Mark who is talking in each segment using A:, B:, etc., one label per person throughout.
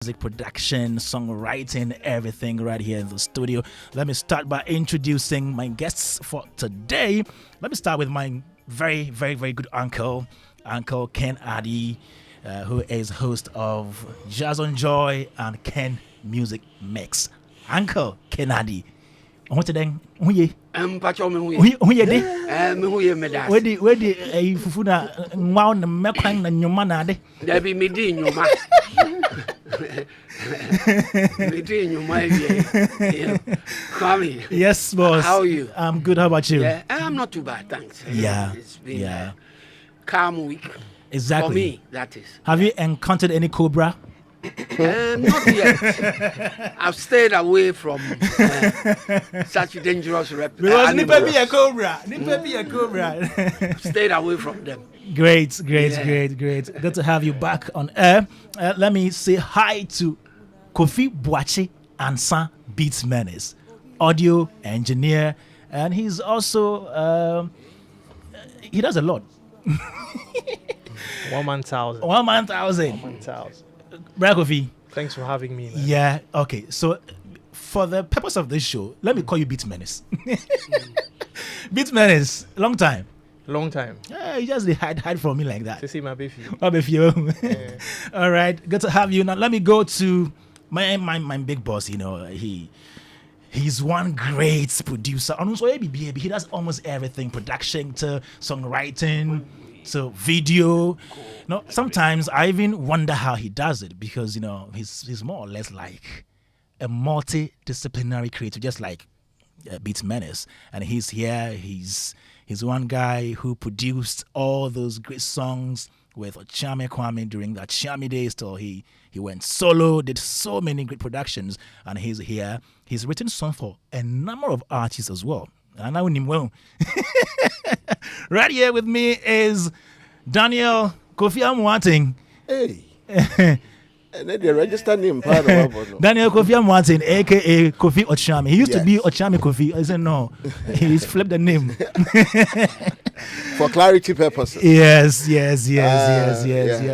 A: music production, songwriting, everything right here in the studio. Let me start by introducing my guests for today. Let me start with my very, very, very good uncle, Uncle Ken Adi, who is host of Jazz on Joy and Ken Music Mix. Uncle Ken Adi. What's then?
B: Pacho me
A: Who de?
B: me huye me das.
A: Where the fufu na ngwa na mekwan na nyoma na ade.
B: There be me di nyoma. Me di nyoma Kwame.
A: Yes, boss.
B: How are you?
A: I'm good. How about you?
B: Yeah, I'm not too bad, thanks.
A: Yeah.
B: It's been a calm week.
A: Exactly.
B: For me, that is.
A: Have you encountered any cobra?
B: Not yet. I've stayed away from such dangerous
A: Because nipa be a
B: animals.
A: cobra. Nipa be a cobra.
B: Stayed away from them.
A: Great.
B: Yeah.
A: Good to have you back on air. Let me say hi to Kofi Boache Ansa Beats Menace, audio engineer, and he's also he does a lot.
C: 1 man thousand.
A: 1 man thousand.
C: 1 thousand.
A: Brad Kofi.
C: Thanks for having me, man.
A: Yeah. Okay. So, for the purpose of this show, let me call you Beats Menace. Beats Menace. Long time.
C: Long time.
A: Yeah, you just hide from me like that.
C: To see my baby.
A: What if you?
C: Yeah.
A: All right. Good to have you. Now let me go to my big boss. You know, he's one great producer. And also, he does almost everything: production to songwriting to video. No, sometimes I even wonder how he does it because he's more or less like a multidisciplinary creator, just like Beats Menace. And he's here. He's one guy who produced all those great songs with Kwame during that Chami days till he went solo, did so many great productions, and he's here. He's written songs for a number of artists as well. And I know him well. Right here with me is Daniel Kofi Amwating.
D: Hey. And then the registered name part of
A: Daniel Kofi Amwating, aka Kofi Ochami. He used to
D: Yes.
A: be Ochami Kofi. I said no. He's flipped the name.
D: For clarity purposes.
A: Yes.
D: Yes,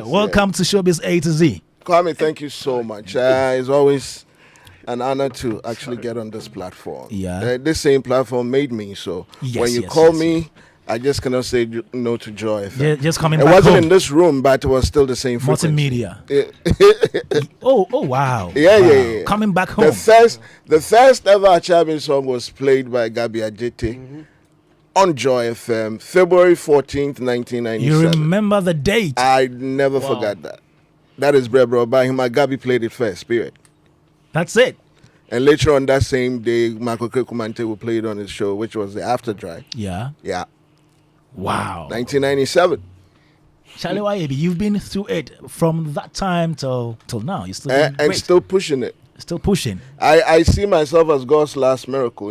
A: Welcome to Showbiz A to Z.
D: Kwame, thank you so much. It's always an honor to actually get on this platform.
A: Yeah.
D: This same platform made me, so
A: Yes,
D: when you
A: yes,
D: call
A: yes,
D: me, I just cannot say no to Joy FM.
A: Just coming
D: It
A: back
D: wasn't
A: home.
D: in this room, but it was still the same frequency.
A: Multimedia.
D: Yeah.
A: Oh wow.
D: Yeah,
A: Wow.
D: yeah.
A: Coming back home.
D: The first ever Achabi song was played by Dadzie on Joy FM, February 14th, 1997.
A: You remember the date?
D: I never forgot that. That is Brebro by him. Gabi played it first, period.
A: That's it.
D: And later on that same day, Marco Kekumante will play it on his show, which was the After Drive.
A: Yeah.
D: Yeah,
A: Wow.
D: 1997.
A: Charlie Wayebi, you've been through it from that time till now. You're still doing
D: And
A: great.
D: still pushing it.
A: Still pushing.
D: I see myself as God's last miracle,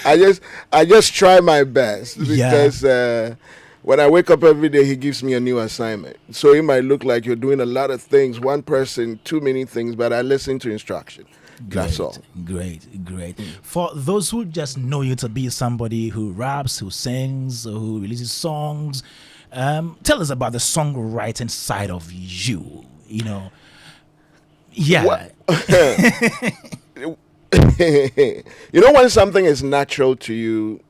D: I just try my best because when I wake up every day, he gives me a new assignment. So it might look like you're doing a lot of things, one person, too many things, but I listen to instruction. That's all.
A: Great. For those who just know you to be somebody who raps, who sings, who releases songs, tell us about the songwriting side of you. Yeah.
D: When something is natural to you,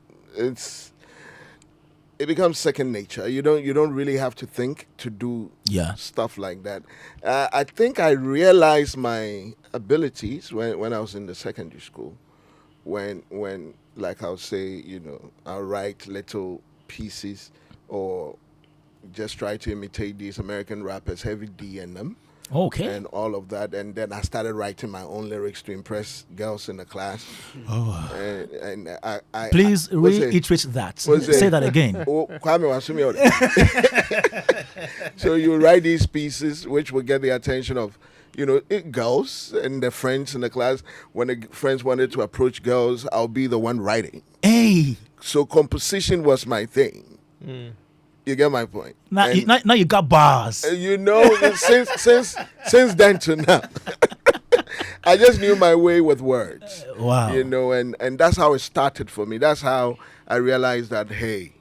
D: it becomes second nature. You don't really have to think to do stuff like that. I think I realized my abilities when I was in the secondary school. When like I'll say, I'll write little pieces or just try to imitate these American rappers, Heavy D and them.
A: Okay.
D: And all of that, and then I started writing my own lyrics to impress girls in the class.
A: Oh.
D: And I
A: Please
D: what's it?
A: reiterate that.
D: What's it?
A: Say that again.
D: Oh, Kwame Wasumi. So you write these pieces, which will get the attention of, girls and their friends in the class. When the friends wanted to approach girls, I'll be the one writing.
A: Hey.
D: So composition was my thing. You get my point.
A: Now you got bars.
D: Since then to now, I just knew my way with words.
A: Wow.
D: And that's how it started for me. That's how I realized that, hey,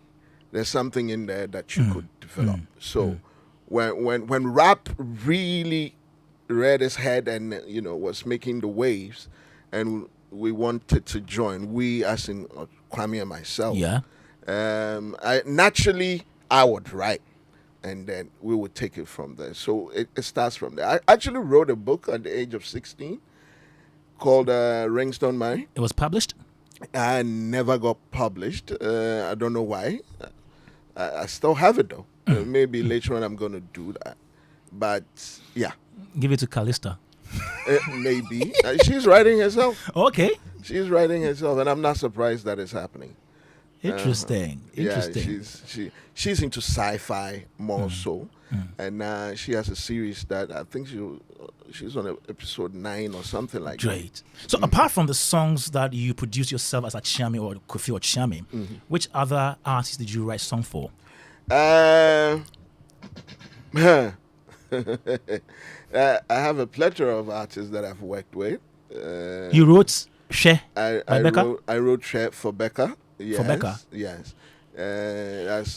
D: there's something in there that you could develop. So when rap really reared its head and was making the waves, and we wanted to join. We, as in Kwame and myself.
A: Yeah.
D: I would write, and then we would take it from there. So it starts from there. I actually wrote a book at the age of 16 called Rings Don't Marry.
A: It was published?
D: I never got published. I don't know why. I still have it though. Maybe later on I'm going to do that. But yeah.
A: Give it to Callista.
D: Maybe. She's writing herself.
A: Okay.
D: She's writing herself, and I'm not surprised that it's happening.
A: Interesting. Interesting.
D: Yeah, she's into sci-fi more so, and she has a series that I think she's on episode 9 or something like that.
A: Great. So apart from the songs that you produce yourself as Achami or Kofi Ochami, which other artists did you write songs for?
D: I have a plethora of artists that I've worked with.
A: You wrote She
D: I
A: Becca?
D: I wrote She for Becca. Yes,
A: For Becca?
D: Yes. That's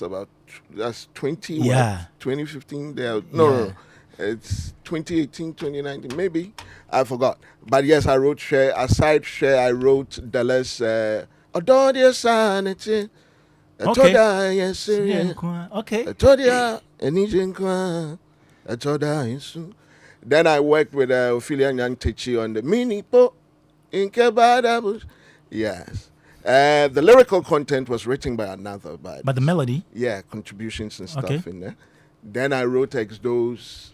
D: 20, 2015. No. It's 2018, 2019, maybe. I forgot. But yes, I wrote She. Aside She, I wrote Dallas, Dadzie Sanity.
A: Okay.
D: Then I worked with Ophelia Nyantechi on the Mini Po in Kebadabush. Yes. The lyrical content was written by another, but
A: the melody?
D: Yeah, contributions and stuff in there. Then I wrote Exdo's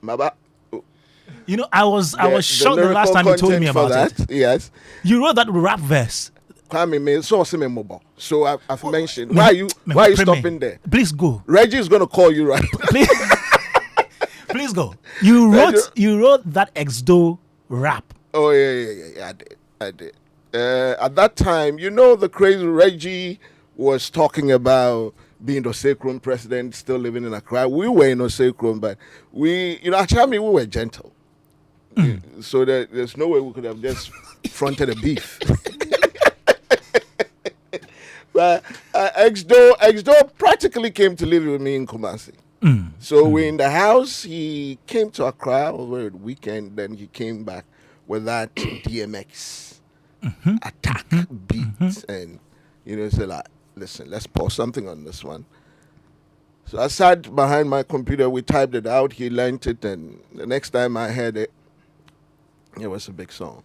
D: Maba.
A: I was shocked the last time you told me about it.
D: Yes.
A: You wrote that rap verse.
D: Kwame, so I've mentioned. Why are you stopping there?
A: Please go.
D: Reggie is going to call you right.
A: Please go. You wrote that Exdo rap.
D: Oh yeah. I did. At that time, the crazy Reggie was talking about being the Osei president, still living in Accra. We were in Osei, but actually we were gentle. So there's no way we could have just fronted a beef. But Exdo practically came to live with me in Kumasi. So we're in the house. He came to Accra over the weekend. Then he came back with that DMX attack beats, and said, like, listen, let's pause something on this one. So I sat behind my computer. We typed it out. He learned it, and the next time I heard it, it was a big song.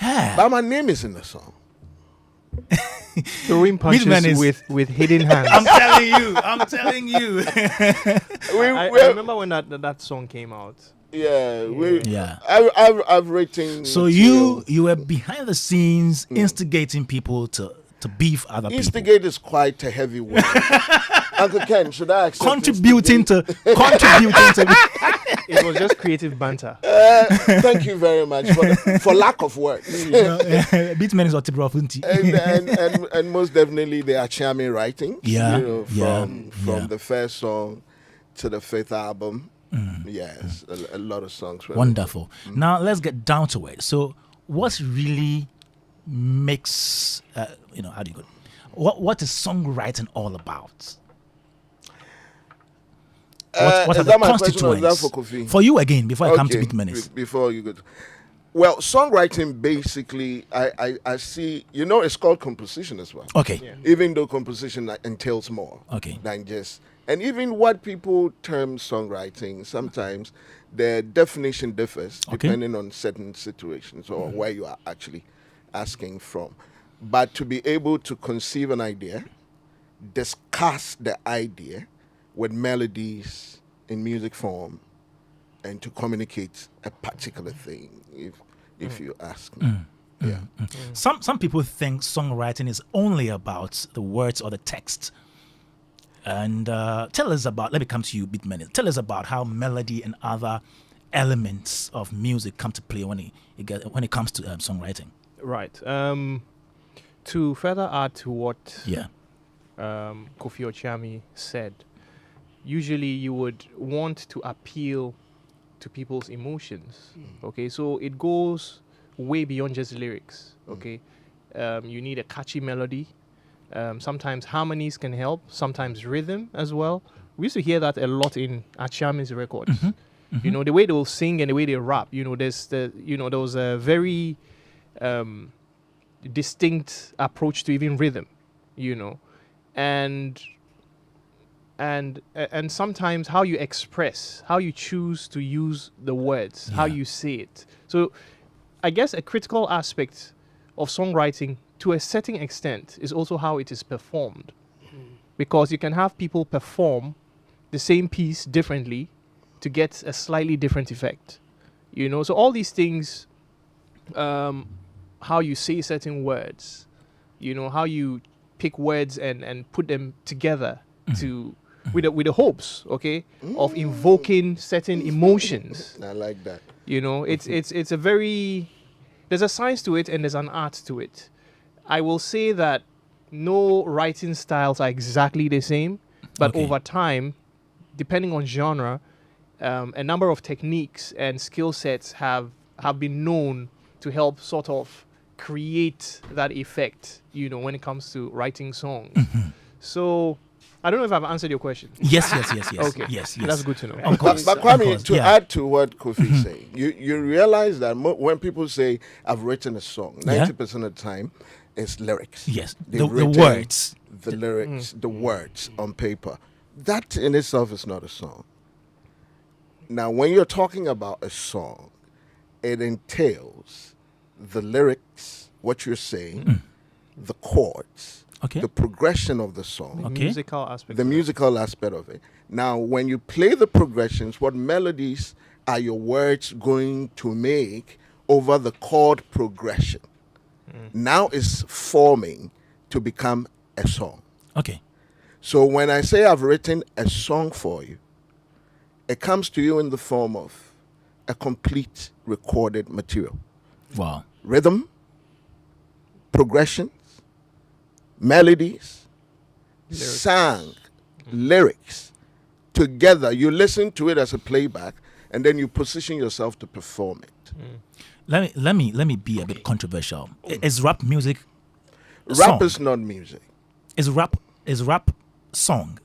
D: But my name is in the song.
C: Throwing punches with hidden hands.
A: I'm telling you.
C: I remember when that song came out.
D: Yeah, I've written.
A: So you were behind the scenes instigating people to beef other people.
D: Instigate is quite a heavy word. Uncle Ken, should I accept
A: contributing to
C: It was just creative banter.
D: Thank you very much for lack of words.
A: Beatman is
D: and most definitely the Achami writing. From the first song to the 5th album. Yes, a lot of songs.
A: Wonderful. Now let's get down to it. So, what really makes how do you go? What is songwriting all about? What are the constituents? For you again, before I come to Beat Menace.
D: Before you go. Well, songwriting basically, I see, it's called composition as well.
A: Okay.
C: Yeah.
D: Even though composition entails more than just, and even what people term songwriting, sometimes the definition differs depending on certain situations or where you are actually asking from. But to be able to conceive an idea, discuss the idea with melodies in music form, and to communicate a particular thing, if you ask me.
A: Some people think songwriting is only about the words or the text. And tell us about, let me come to you, Beatman. Tell us about how melody and other elements of music come to play when it comes to songwriting.
C: Right. To further add to what Kofi Ochami said, usually you would want to appeal to people's emotions. Okay, so it goes way beyond just lyrics. Okay, you need a catchy melody. Sometimes harmonies can help. Sometimes rhythm as well. we used to hear that a lot in Achiame's records. You know, the way they will sing and the way they rap. You know, there was a very distinct approach to even rhythm. You know, and sometimes how you express, how you choose to use the words, how you say it. So, I guess a critical aspect of songwriting, to a certain extent, is also how it is performed. Because you can have people perform the same piece differently to get a slightly different effect. You know, so all these things, how you say certain words, you know, how you pick words and put them together to with the hopes, okay, of invoking certain emotions.
D: I like that.
C: You know, it's a very, there's a science to it and there's an art to it. I will say that no writing styles are exactly the same, but over time, depending on genre, a number of techniques and skill sets have been known to help sort of create that effect, you know, when it comes to writing songs. So, I don't know if I've answered your question.
A: Yes.
C: Okay.
A: Yes.
C: That's good to know.
A: Of course.
D: But Kwame,
A: course,
D: to add to what Kofi is saying, you realize that when people say, I've written a song, 90% of the time, it's lyrics.
A: Yes,
D: They've
A: the words.
D: The lyrics, the words on paper. That in itself is not a song. Now, when you're talking about a song, it entails the lyrics, what you're saying, the chords, the progression of the song,
C: The musical aspect.
D: the musical aspect of it. Now, when you play the progressions, what melodies are your words going to make over the chord progression? Now is forming to become a song.
A: Okay.
D: So when I say I've written a song for you, it comes to you in the form of a complete recorded material.
A: Wow.
D: Rhythm, progressions, melodies, sang, lyrics. Together, you listen to it as a playback, and then you position yourself to perform it.
A: Let me be a bit controversial. Is rap music?
D: Rap
A: song?
D: is not music.
A: Is rap song?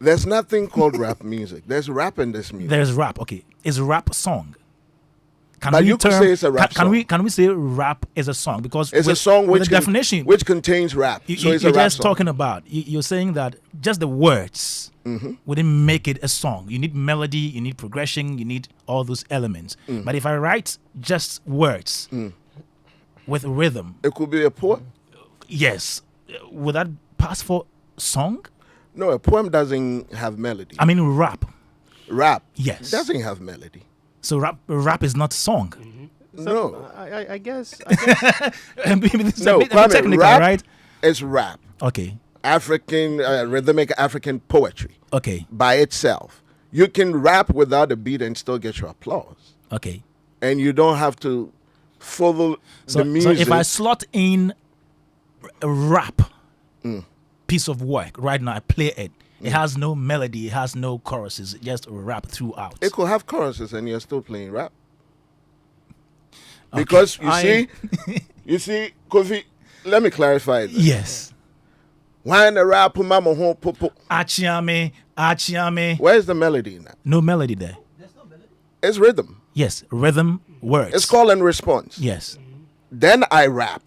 D: There's nothing called rap music. There's rap and there's music.
A: There's rap. Okay. Is rap song?
D: But you could say it's a rap song.
A: Can we say rap is a song? Because
D: It's
A: with,
D: a song
A: with
D: which
A: the definition
D: which contains rap. So it's
A: you're
D: a rap
A: just
D: song.
A: talking about. You're saying that just the words wouldn't make it a song. You need melody, you need progression, you need all those elements. But if I write just words with rhythm,
D: It could be a poem.
A: yes, would that pass for song?
D: No, a poem doesn't have melody.
A: I mean rap.
D: Rap
A: Yes.
D: doesn't have melody.
A: So rap is not song.
D: No.
C: I guess
A: It's
D: No,
A: a bit
D: Kwame,
A: technical,
D: rap
A: right?
D: is rap.
A: Okay.
D: African, rhythmic African poetry
A: Okay.
D: by itself. You can rap without a beat and still get your applause.
A: Okay.
D: And you don't have to follow
A: So,
D: the music.
A: so if I slot in a rap piece of work right now, I play it. It has no melody. It has no choruses. Just rap throughout.
D: It could have choruses and you're still playing rap. Because you see, Kofi, let me clarify this.
A: Yes.
D: When the rap, mama, ho, po, po.
A: Achiame.
D: Where's the melody now?
A: No melody there.
D: It's rhythm.
A: Yes. Rhythm, words.
D: It's call and response.
A: Yes.
D: Then I rap.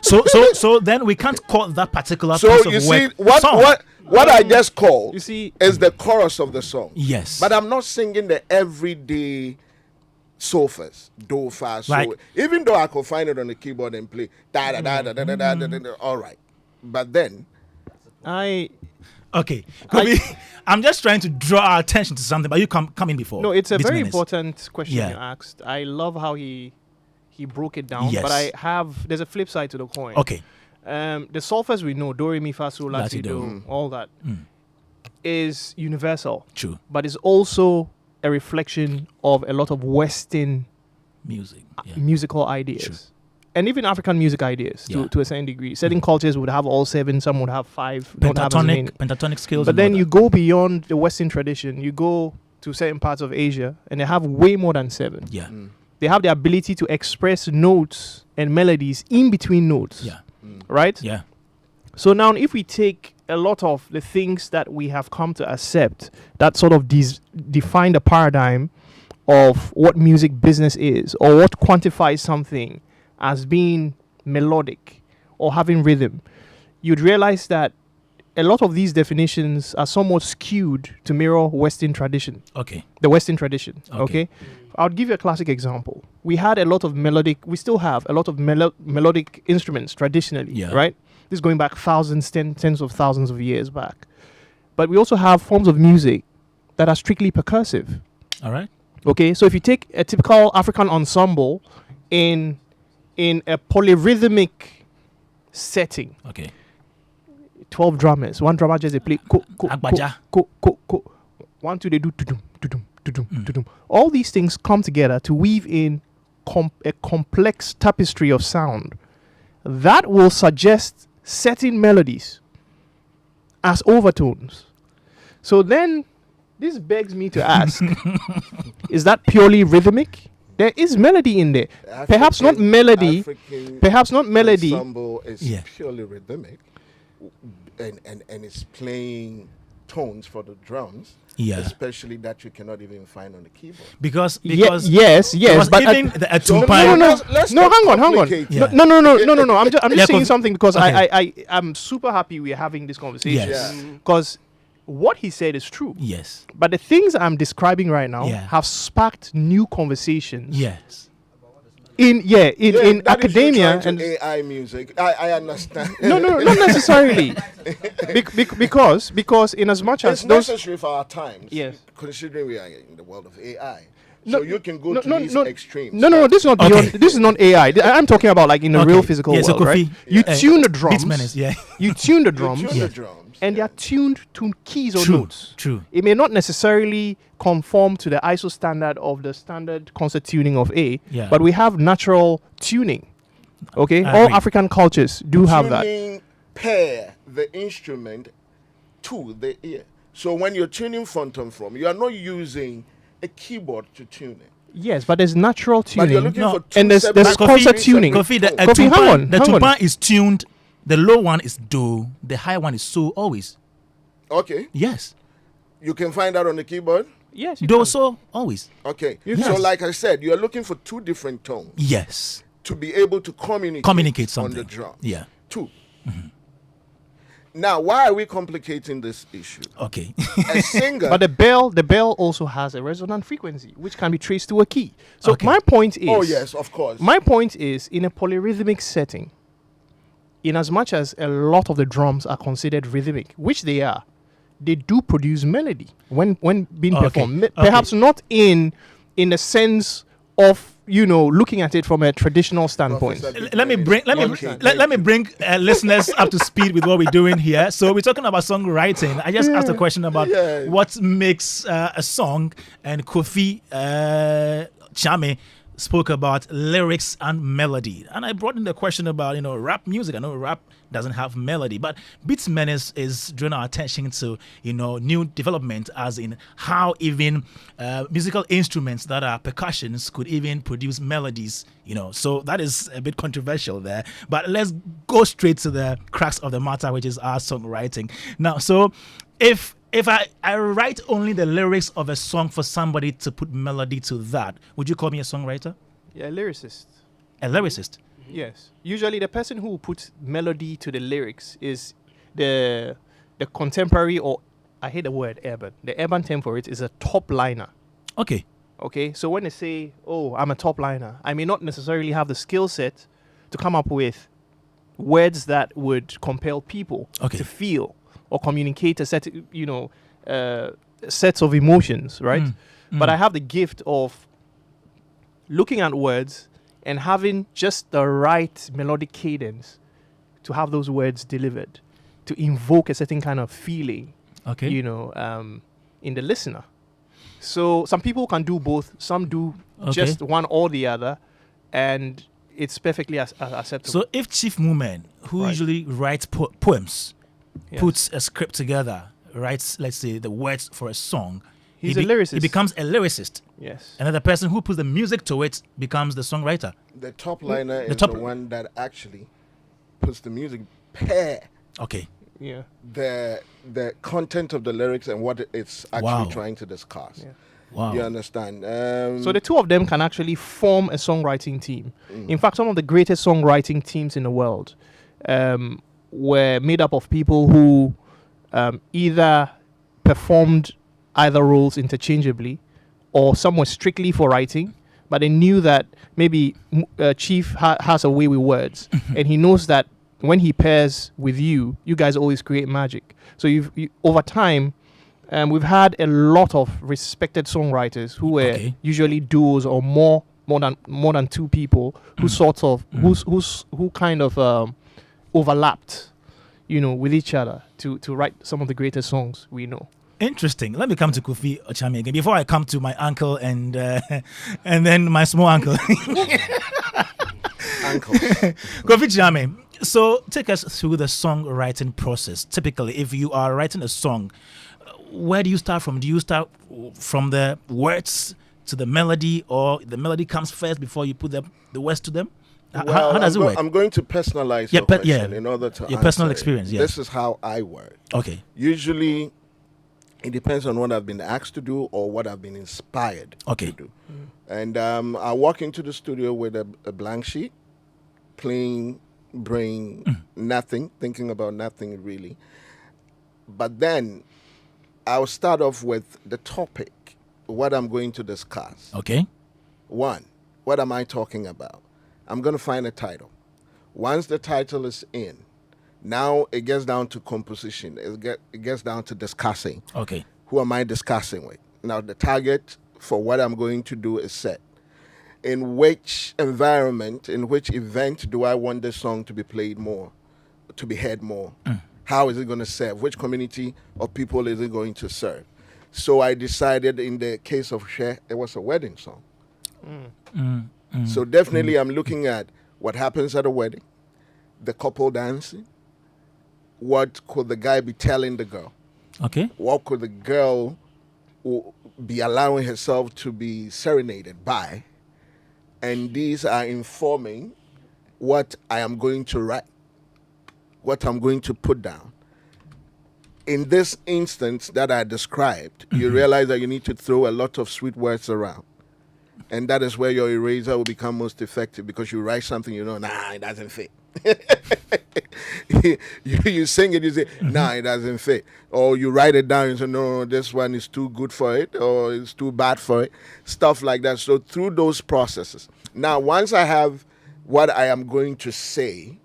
A: So then we can't call that particular
D: So
A: piece of
D: you see,
A: work song.
D: what I just called
C: You see-
D: is the chorus of the song.
A: Yes.
D: But I'm not singing the everyday sofas, do, fa, so.
A: Like-
D: Even though I could find it on the keyboard and play da da da da da da da da da, da, all right. But then
A: Okay. Kobe, I'm just trying to draw our attention to something, but you come in before.
C: No, it's a
A: These
C: very
A: minutes.
C: important question
A: Yeah.
C: you asked. I love how he broke it down,
A: Yes.
C: but there's a flip side to the coin.
A: Okay.
C: The solfege we know, do, re, mi, fa, sol, la, si, do, all that, is universal.
A: True.
C: But it's also a reflection of a lot of Western
A: Music. Yeah.
C: musical ideas.
A: True.
C: And even African music ideas
A: Yeah.
C: to a certain degree. Certain cultures would have all 7, some would have 5, don't have as many.
A: Pentatonic scales.
C: But
A: and
C: then
A: all
C: you
A: that.
C: go beyond the Western tradition, you go to certain parts of Asia, and they have way more than 7.
A: Yeah.
C: They have the ability to express notes and melodies in between notes.
A: Yeah.
C: Right?
A: Yeah.
C: So now if we take a lot of the things that we have come to accept that sort of define the paradigm of what music business is, or what quantifies something as being melodic or having rhythm, you'd realize that a lot of these definitions are somewhat skewed to mirror Western tradition.
A: Okay.
C: The Western tradition. Okay. I'll give you a classic example. We had a lot of we still have a lot of melodic instruments traditionally, right? This is going back thousands, tens of thousands of years back. But we also have forms of music that are strictly percussive.
A: All right.
C: Okay, so if you take a typical African ensemble in a polyrhythmic setting, 12 drummers, one drummer just play
A: Agbaja.
C: 1, 2, they do tudum. All these things come together to weave in a complex tapestry of sound that will suggest certain melodies as overtones. So then this begs me to ask, is that purely rhythmic? There is melody in there. Perhaps not melody.
D: Ensemble is purely rhythmic, and it's playing tones for the drums.
A: Yeah.
D: Especially that you cannot even find on the keyboard.
A: Because
C: yes, but
A: even
C: hang on. I'm just saying something because I'm super happy we're having this conversation. Because what he said is true.
A: Yes.
C: But the things I'm describing right now have sparked new conversations.
A: Yes.
C: In academia
D: and AI music. I understand.
C: No, not necessarily. Because in as much as
D: it's necessary for our times.
C: Yes.
D: Considering we are in the world of AI. So you can go to these extremes.
C: No, this is not beyond. This is not AI. I'm talking about like in the real physical world, right? You tune the drums. You tune the drums. And they are tuned to keys or notes.
A: True.
C: It may not necessarily conform to the ISO standard of the standard concert tuning of A, but we have natural tuning. Okay, all African cultures do have that.
D: Pair the instrument to the ear. So when you're tuning phantom from, you are not using a keyboard to tune it.
C: Yes, but there's natural tuning.
D: But you're looking for
C: and there's concert tuning.
A: Kofi, the tuba is tuned. The low one is do. The high one is so always.
D: Okay.
A: Yes.
D: You can find that on the keyboard?
C: Yes.
A: Do so always.
D: Okay. So like I said, you're looking for two different tones.
A: Yes.
D: To be able to communicate
A: something
D: on the drum.
A: Yeah.
D: Two. Mm-hmm. Now, why are we complicating this issue?
A: Okay.
D: A singer.
C: But the bell also has a resonant frequency, which can be traced to a key. So my point is.
D: Oh yes, of course.
C: My point is, in a polyrhythmic setting, in as much as a lot of the drums are considered rhythmic, which they are, they do produce melody when being performed. Perhaps not in the sense of looking at it from a traditional standpoint.
A: Let me bring listeners up to speed with what we're doing here. So we're talking about songwriting. I just asked a question about what makes a song, and Kofi Kwame spoke about lyrics and melody, and I brought in the question about rap music. I know rap doesn't have melody, but Beats Menace is drawing our attention to new development, as in how even musical instruments that are percussions could even produce melodies. So that is a bit controversial there. But let's go straight to the crux of the matter, which is our songwriting. Now, so if I write only the lyrics of a song for somebody to put melody to that, would you call me a songwriter?
C: Yeah, a lyricist.
A: A lyricist?
C: Yes. Usually the person who puts melody to the lyrics is the contemporary, or I hate the word urban. The urban term for it is a top liner.
A: Okay.
C: Okay. So when they say, oh, I'm a top liner, I may not necessarily have the skill set to come up with words that would compel people to feel or communicate a set, sets of emotions, right? But I have the gift of looking at words and having just the right melodic cadence to have those words delivered, to invoke a certain kind of feeling, in the listener. So some people can do both. Some do just one or the other, and it's perfectly acceptable.
A: So if Chief Moomen, who usually writes poems, puts a script together, writes, let's say, the words for a song,
C: he's a lyricist.
A: He becomes a lyricist.
C: Yes.
A: And then the person who puts the music to it becomes the songwriter.
D: The top liner is the one that actually puts the music pair.
A: Okay.
D: the content of the lyrics and what it's actually trying to discuss.
C: Yeah.
A: Wow.
D: You understand?
C: So the two of them can actually form a songwriting team. In fact, some of the greatest songwriting teams in the world were made up of people who either performed either roles interchangeably, or some were strictly for writing, but they knew that maybe Chief has a way with words, and he knows that when he pairs with you, you guys always create magic. So you over time, we've had a lot of respected songwriters who were usually duos or more than two people who sort of who kind of overlapped, with each other to write some of the greatest songs we know.
A: Interesting. Let me come to Kofi Ochame again before I come to my uncle and then my small uncle.
D: Uncles.
A: Kofi Ochame. So take us through the songwriting process. Typically, if you are writing a song, where do you start from? Do you start from the words to the melody, or the melody comes first before you put the words to them?
D: Well,
A: how does it work?
D: I'm going to personalize your question in order to
A: your personal
D: answer
A: experience.
D: it.
A: Yeah.
D: This is how I work.
A: Okay.
D: Usually, it depends on what I've been asked to do or what I've been inspired to do. And I walk into the studio with a blank sheet, plain brain, nothing, thinking about nothing really. But then I'll start off with the topic, what I'm going to discuss.
A: Okay.
D: One, what am I talking about? I'm going to find a title. Once the title is in, now it gets down to composition. It gets down to discussing.
A: Okay.
D: Who am I discussing with? Now the target for what I'm going to do is set. In which environment, in which event do I want this song to be played more, to be heard more? How is it going to serve? Which community of people is it going to serve? So I decided in the case of Share, it was a wedding song. So definitely I'm looking at what happens at a wedding, the couple dancing, what could the guy be telling the girl?
A: Okay.
D: What could the girl be allowing herself to be serenaded by? And these are informing what I am going to write, what I'm going to put down. In this instance that I described, you realize that you need to throw a lot of sweet words around. And that is where your eraser will become most effective, because you write something, it doesn't fit. you sing it, you say, it doesn't fit. Or you write it down and say, no, this one is too good for it, or it's too bad for it. Stuff like that. So through those processes. Now, once I have what I am going to say,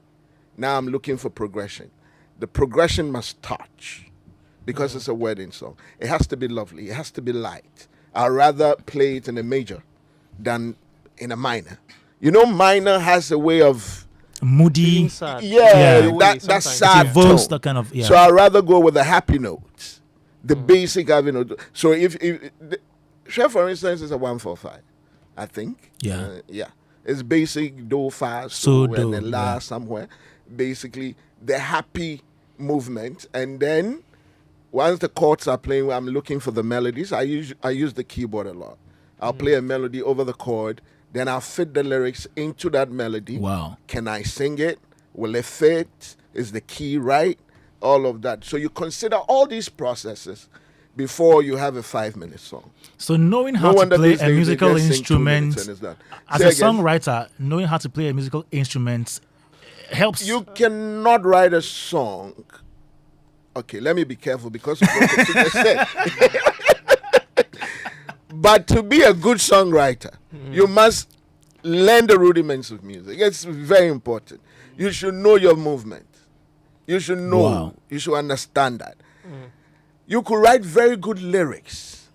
D: now I'm looking for progression. The progression must touch, because it's a wedding song. It has to be lovely. It has to be light. I'd rather play it in a major than in a minor. Minor has a way of
A: moody.
D: That's sad tone.
A: That kind of,
D: So I'd rather go with the happy notes, the basic happy note. So if Chef, for instance, is a 145, I think. It's basic do fast and then la somewhere. Basically, the happy movement, and then once the chords are playing, I'm looking for the melodies. I use the keyboard a lot. I'll play a melody over the chord, then I'll fit the lyrics into that melody.
A: Wow.
D: Can I sing it? Will it fit? Is the key right? All of that. So you consider all these processes before you have a 5-minute song.
A: So knowing how to play a musical instrument, as a songwriter, knowing how to play a musical instrument helps.
D: You cannot write a song. Okay, let me be careful because of what you said. But to be a good songwriter, you must learn the rudiments of music. It's very important. You should know your movement. You should know. Wow. You should understand that. You could write very good lyrics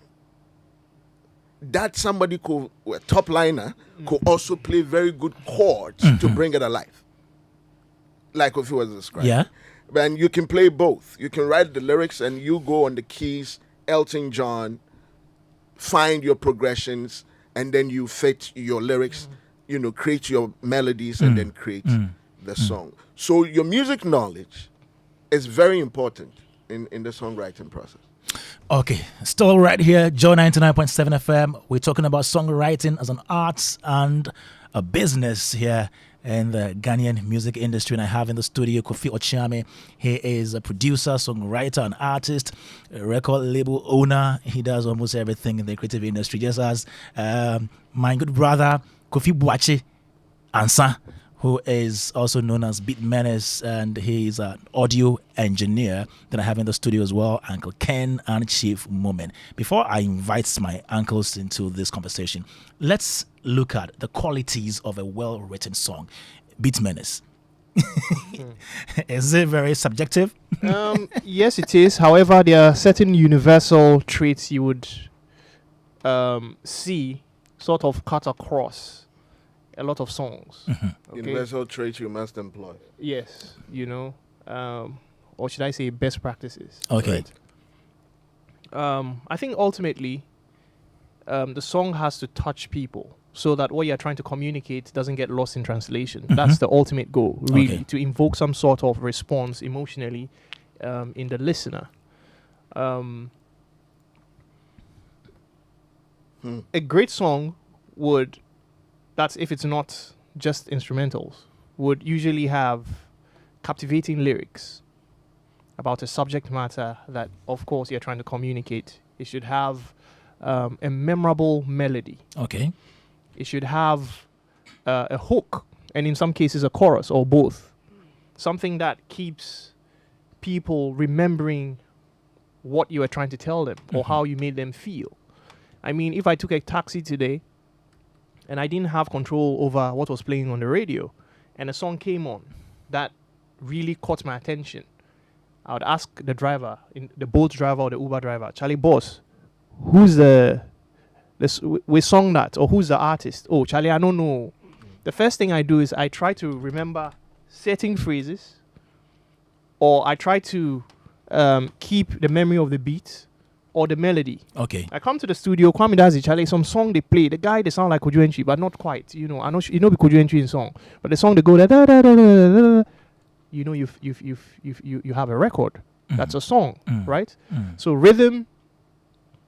D: that somebody could, a top liner, could also play very good chords to bring it alive. Like if it was described.
A: Yeah.
D: And you can play both. You can write the lyrics and you go on the keys, Elton John, find your progressions, and then you fit your lyrics, create your melodies and then create the song. So your music knowledge is very important in the songwriting process.
A: Okay, still right here, Joe 99.7 FM. We're talking about songwriting as an art and a business here. in the Ghanaian music industry. And I have in the studio Kofi Ochiame. He is a producer, songwriter, an artist, a record label owner. He does almost everything in the creative industry, just as my good brother Kofi Boache Ansa, who is also known as Beat Menace, and he's an audio engineer that I have in the studio as well, Uncle Ken and Chief Moment. Before I invite my uncles into this conversation, let's look at the qualities of a well-written song. Beat Menace. Is it very subjective?
C: Yes, it is. However, there are certain universal traits you would see sort of cut across a lot of songs.
A: Mm-hmm.
C: Okay?
D: Universal traits you must employ.
C: Yes, or should I say best practices.
A: Okay.
C: Right? I think ultimately the song has to touch people so that what you're trying to communicate doesn't get lost in translation.
A: Mm-hmm.
C: That's the ultimate goal, really,
A: Okay.
C: to invoke some sort of response emotionally in the listener. A great song would, that's if it's not just instrumentals, would usually have captivating lyrics about a subject matter that, of course, you're trying to communicate. It should have a memorable melody.
A: Okay.
C: It should have a hook, and in some cases a chorus or both. Something that keeps people remembering what you were trying to tell them or how you made them feel. I mean, if I took a taxi today and I didn't have control over what was playing on the radio, and a song came on that really caught my attention, I would ask the driver, the Bolt driver or the Uber driver, Charlie, boss, who's we song that, or who's the artist? Oh, Charlie, I don't know. The first thing I do is I try to remember certain phrases, or I try to keep the memory of the beat or the melody.
A: Okay.
C: I come to the studio, Kwame, Dadzie, Charlie, some song they play. The guy, they sound like Kojo Entry, but not quite. I know, be Kojo Entry in song, but the song they go da da da da da da. You have a record. That's a song, right? So rhythm,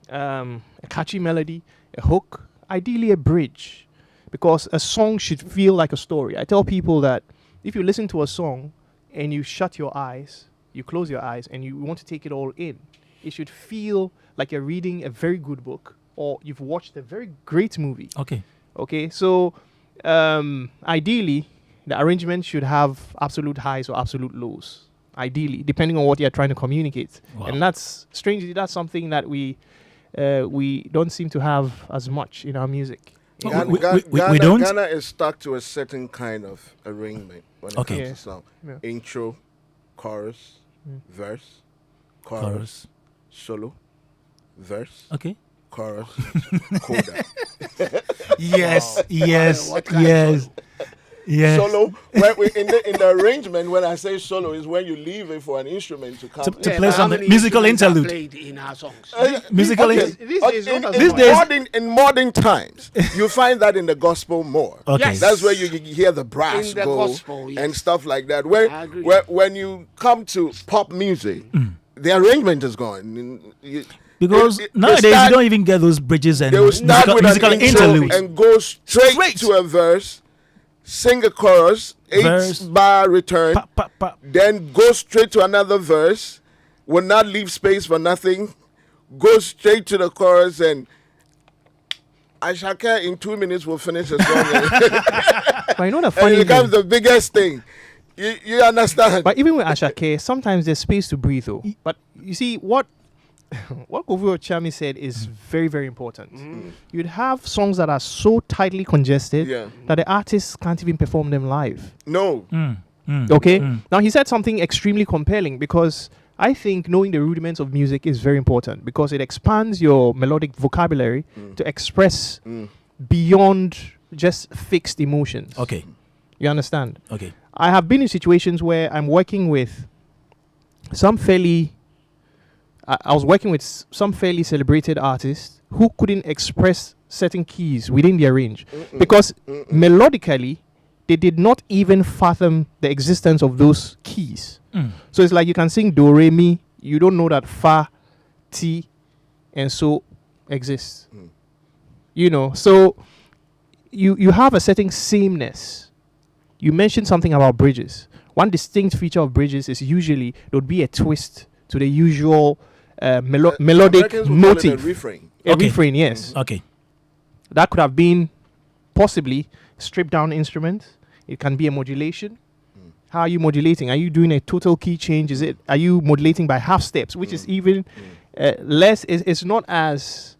C: a catchy melody, a hook, ideally a bridge, because a song should feel like a story. I tell people that if you listen to a song and you shut your eyes, you close your eyes, and you want to take it all in, it should feel like you're reading a very good book or you've watched a very great movie. Okay. So ideally, the arrangement should have absolute highs or absolute lows. Ideally, depending on what you're trying to communicate.
A: Wow.
C: And that's something that we don't seem to have as much in our music.
A: We don't?
D: Ghana is stuck to a certain kind of arrangement when it comes to song.
C: Yeah.
D: Intro, chorus, verse, chorus, solo, verse, chorus, coda.
A: Yes.
B: What kind of
A: Yes.
D: Solo. In the arrangement, when I say solo, is when you leave it for an instrument to come.
A: To
B: Yeah,
A: play
B: but how
A: some
B: many
A: musical
B: instruments are
A: interlude.
B: played in our songs?
A: Musical
D: Okay.
A: These days-
D: in modern times, you find that in the gospel more.
A: Okay.
B: Yes.
D: That's where you hear the brass
B: In the
D: go
B: gospel, yes.
D: and stuff like that.
B: I agree.
D: When you come to pop music, the arrangement is gone.
A: Because
D: they
A: nowadays
D: start-
A: you don't even get those bridges and
D: They will start with
A: musical
D: an intro
A: interludes.
D: and go straight to a verse, sing a chorus,
A: Verse.
D: 8-bar return,
A: Pa, pa, pa.
D: then go straight to another verse, will not leave space for nothing, go straight to the chorus, and Ashaka in 2 minutes will finish the song.
C: But you know the
D: And
C: funny
D: it becomes
C: thing,
D: the biggest thing. You understand?
C: but even with Ashake, sometimes there's space to breathe though. But you see what Kofi Chami said is very, very important. You'd have songs that are so tightly congested
D: Yeah.
C: that the artists can't even perform them live.
D: No.
C: Okay? Now, he said something extremely compelling, because I think knowing the rudiments of music is very important, because it expands your melodic vocabulary to express beyond just fixed emotions.
A: Okay.
C: You understand?
A: Okay.
C: I have been in situations where I'm working with some fairly celebrated artists who couldn't express certain keys within their range because melodically they did not even fathom the existence of those keys. So it's like you can sing do re mi, you don't know that fa, ti, and so exists. So you have a certain sameness you mentioned something about bridges. One distinct feature of bridges is usually there would be a twist to the usual melodic motif. A refrain, yes.
A: Okay.
C: That could have been possibly stripped down instrument. It can be a modulation. How are you modulating? Are you doing a total key change? Are you modulating by half steps, which is even less? It's not as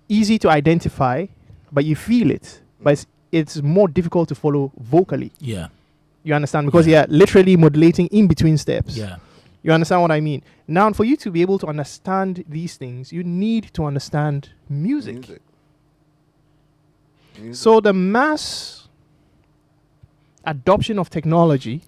C: easy to identify, but you feel it. But it's more difficult to follow vocally.
A: Yeah.
C: You understand? Because you're literally modulating in between steps.
A: Yeah.
C: You understand what I mean? Now, for you to be able to understand these things, you need to understand music. So the mass adoption of technology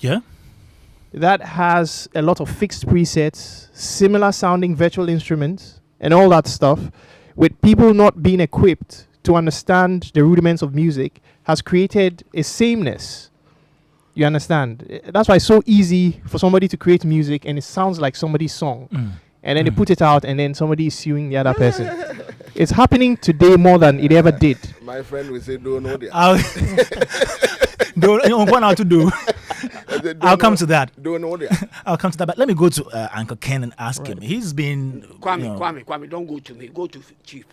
C: that has a lot of fixed presets, similar sounding virtual instruments, and all that stuff, with people not being equipped to understand the rudiments of music, has created a sameness. You understand? That's why it's so easy for somebody to create music and it sounds like somebody's song. And then they put it out and then somebody is suing the other person. It's happening today more than it ever did.
D: My friend will say, don't know that.
A: I'll come to that.
D: Don't know that.
A: I'll come to that. But let me go to Uncle Ken and ask him. He's been...
B: Kwame, don't go to me. Go to Chief.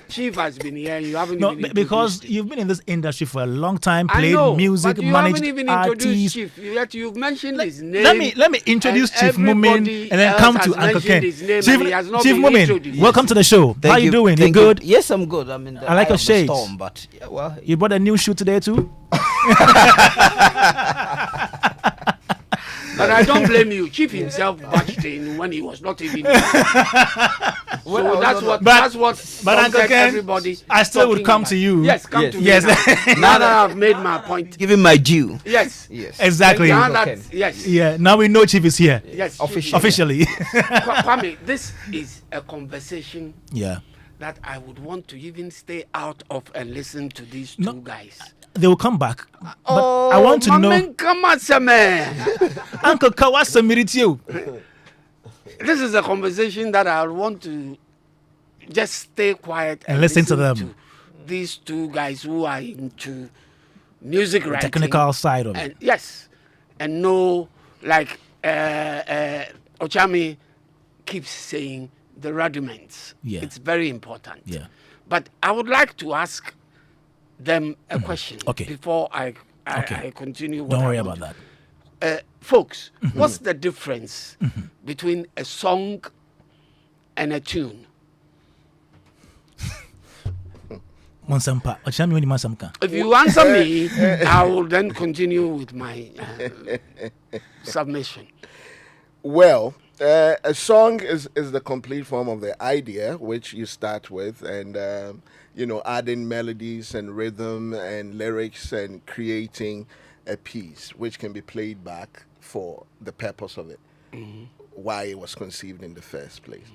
B: Chief has been here. You haven't even
A: because you've been in this industry for a long time, played music,
B: but you
A: managed
B: haven't even
A: artists.
B: Introduced Chief. Yet you've mentioned his name.
A: Let me introduce Chief Mumin and then come to Uncle Ken. Chief Mumin, welcome to the show. How you doing? You good?
E: Yes, I'm good. I mean,
A: I like your shades.
E: Storm, but well,
A: you bought a new shoe today too.
B: But I don't blame you. Chief himself barged in when he was not even. So that's what.
A: But Uncle Ken,
B: everybody.
A: I still would come to you.
B: Yes, come to me.
A: Yes.
B: Now that I've made my point.
E: Give him my due.
B: Yes.
A: Exactly.
B: Now that, yes.
A: Yeah. Now we know Chief is here.
B: Yes.
A: Officially.
B: Kwame, this is a conversation.
A: Yeah.
B: That I would want to even stay out of and listen to these two guys.
A: They will come back. But I want to know. Uncle Kawasa,
B: this is a conversation that I want to just stay quiet
A: and listen to them.
B: To these two guys who are into music writing.
A: Technical side of it.
B: Yes. And know, like Ochami keeps saying, the rudiments.
A: Yeah.
B: It's very important.
A: Yeah.
B: But I would like to ask them a question before I continue.
A: Don't worry about
B: that. Folks, what's the difference between a song and a tune? If you answer me, I will then continue with my submission.
D: Well, a song is the complete form of the idea, which you start with, and adding melodies and rhythm and lyrics and creating a piece which can be played back for the purpose of it, why it was conceived in the first place.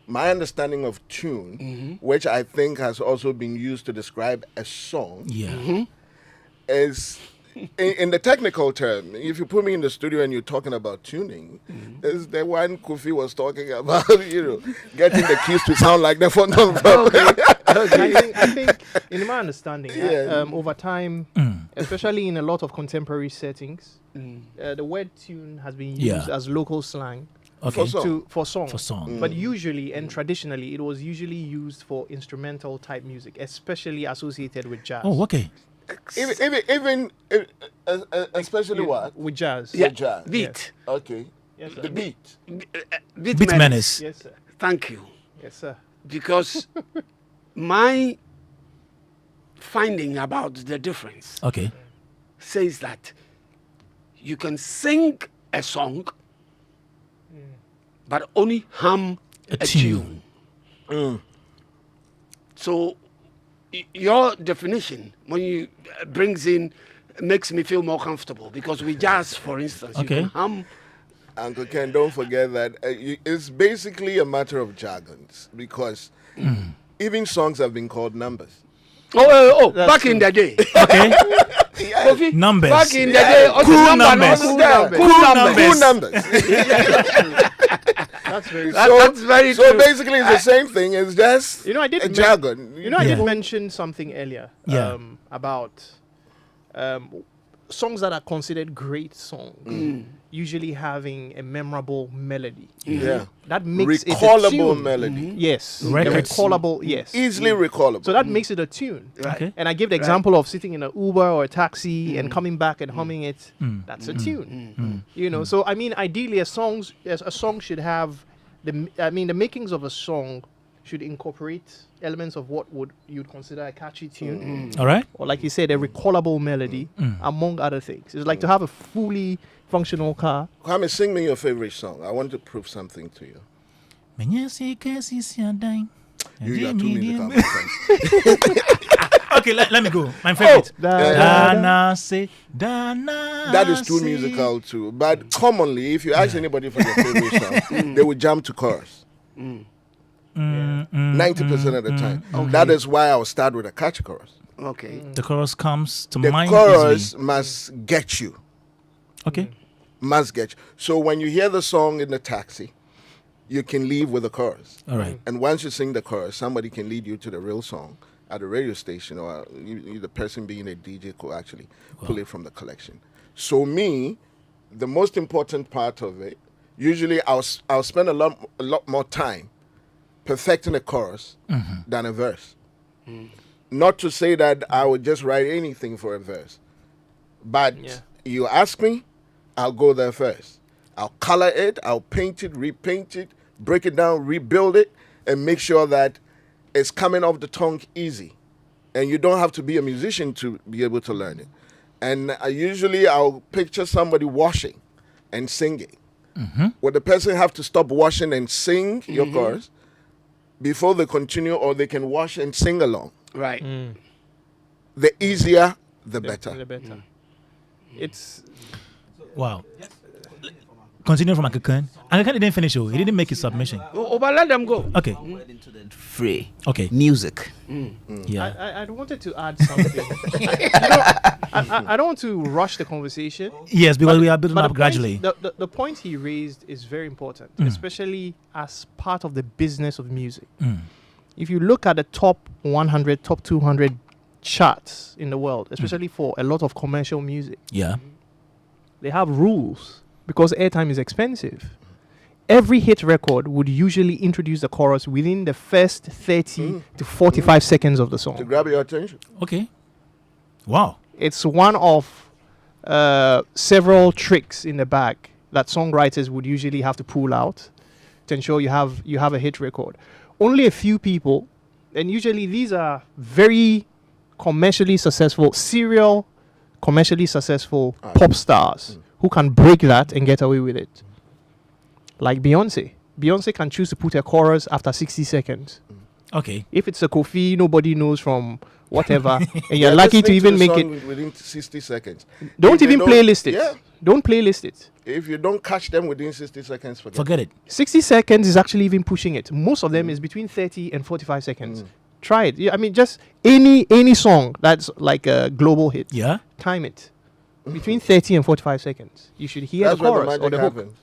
D: My understanding of tune, which I think has also been used to describe a song, is in the technical term. If you put me in the studio and you're talking about tuning, is the one Kofi was talking about, getting the keys to sound like the phone.
C: I think, in my understanding, over time, especially in a lot of contemporary settings, the word tune has been used as local slang. For song. But usually and traditionally, it was usually used for instrumental type music, especially associated with jazz.
A: Oh, okay.
D: Even especially what?
C: With jazz.
B: Yeah.
D: With jazz.
B: Beat.
D: Yeah. Okay.
C: Yes, sir.
D: The beat.
A: Beat menace.
C: Yes, sir.
B: Thank you.
C: Yes, sir.
B: Because my finding about the difference says that you can sing a song but only hum a tune. So your definition, when you brings in, makes me feel more comfortable, because with jazz, for instance, you can hum.
D: Uncle Ken, don't forget that it's basically a matter of jargons, because even songs have been called numbers.
B: Back in the day.
A: Okay. Numbers.
B: Back in the day.
A: Cool numbers.
D: Cool numbers.
C: That's very
B: that's very
D: so
B: true.
D: Basically, it's the same thing. It's just
C: I did
D: a jargon.
C: I did mention something earlier about songs that are considered great songs usually having a memorable melody.
D: Yeah.
C: That makes it a
D: Recallable
C: tune.
D: melody.
C: Yes.
A: Records.
C: A recallable, yes.
D: Easily recallable.
C: So that makes it a tune.
B: Right.
A: Okay.
C: And I give the example of sitting in an Uber or a taxi and coming back and humming it. That's a tune. You know, so I mean, ideally, a song should have the makings of a song should incorporate elements of what you'd consider a catchy tune,
A: All right.
C: or like you said, a recallable melody, among other things. It's like to have a fully functional car.
D: Kwame, sing me your favorite song. I want to prove something to you. You are too musical. my friend.
A: Okay, let me go. My favorite.
C: Da-
A: Dana say Dana.
D: That is too
A: say.
D: musical too. But commonly, if you ask anybody for their favorite song, they will jump to chorus. 90% of the time. That is why I'll start with a catchy chorus.
B: Okay.
A: The chorus comes to
D: The
A: mind
D: chorus
A: easily.
D: must get you.
A: Okay.
D: Must get you. So when you hear the song in the taxi, you can leave with the chorus.
A: All right.
D: And once you sing the chorus, somebody can lead you to the real song at the radio station, or the person being a DJ could actually pull it from the collection. So me, the most important part of it, usually I'll spend a lot more time perfecting a chorus than a verse. Not to say that I would just write anything for a verse, but you ask me, I'll go there first. I'll color it, I'll paint it, repaint it, break it down, rebuild it, and make sure that it's coming off the tongue easy. And you don't have to be a musician to be able to learn it. And I'll picture somebody washing and singing. Would the person have to stop washing and sing your chorus before they continue, or they can wash and sing along?
B: Right.
D: The easier, the better.
C: The better. It's
A: Wow. Continue from Uncle Khan. Uncle Khan didn't finish. He didn't make his submission.
B: Oh, but let them go.
A: Okay.
E: Into the free
A: Okay.
E: music.
A: Yeah.
C: I wanted to add something. I don't want to rush the conversation.
A: Yes, because we are building
C: But
A: up gradually.
C: The point he raised is very important, especially as part of the business of music. If you look at the top 100, top 200 charts in the world, especially for a lot of commercial music,
A: Yeah.
C: they have rules because airtime is expensive. Every hit record would usually introduce the chorus within the first 30 to 45 seconds of the
D: To
C: song.
D: grab your attention.
A: Okay. Wow.
C: It's one of several tricks in the bag that songwriters would usually have to pull out to ensure you have a hit record. Only a few people, and usually these are very commercially successful, serial commercially successful pop stars who can break that and get away with it. Like Beyonce. Beyonce can choose to put a chorus after 60 seconds.
A: Okay.
C: If it's a Kofi, nobody knows from whatever, and you're
D: They're
C: lucky to
D: listening
C: even
D: the
C: make
D: song
C: it.
D: within 60 seconds.
C: Don't
D: If they
C: even
D: don't-
C: playlist it.
D: Yeah.
C: Don't playlist it.
D: If you don't catch them within 60 seconds,
A: Forget it.
C: 60 seconds is actually even pushing it. Most of them is between 30 and 45 seconds. Try it. Yeah, I mean, just any song that's like a global hit.
A: Yeah.
C: Time it. Between 30 and 45 seconds. You should hear
D: That's
C: the
D: where the
C: chorus or
D: magic
C: the hook.
D: happens.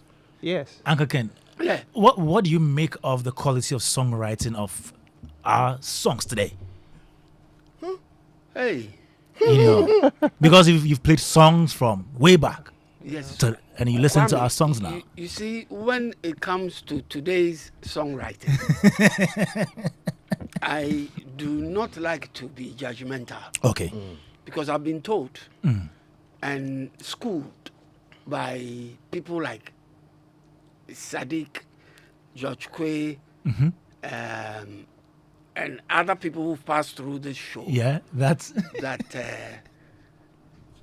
C: Yes.
A: Uncle Ken,
B: Yeah.
A: what do you make of the quality of songwriting of our songs today?
B: Hey.
A: You know, because you've played songs from way back,
B: Yes.
A: and you listen to
B: Kwame,
A: our songs now.
B: You see, when it comes to today's songwriting, I do not like to be judgmental
A: Okay.
B: because I've been told and schooled by people like Sadiq, George Quay, and other people who passed through this show.
A: Yeah, that's
B: That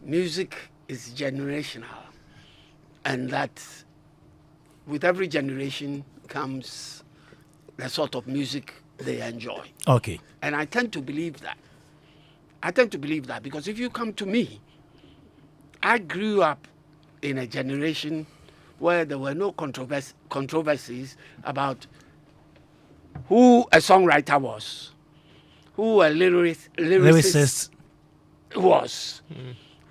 B: music is generational, and that with every generation comes the sort of music they enjoy.
A: okay.
B: And I tend to believe that. I tend to believe that because if you come to me, I grew up in a generation where there were no controversies about who a songwriter was, who a lyricist
A: Lyricists.
B: was,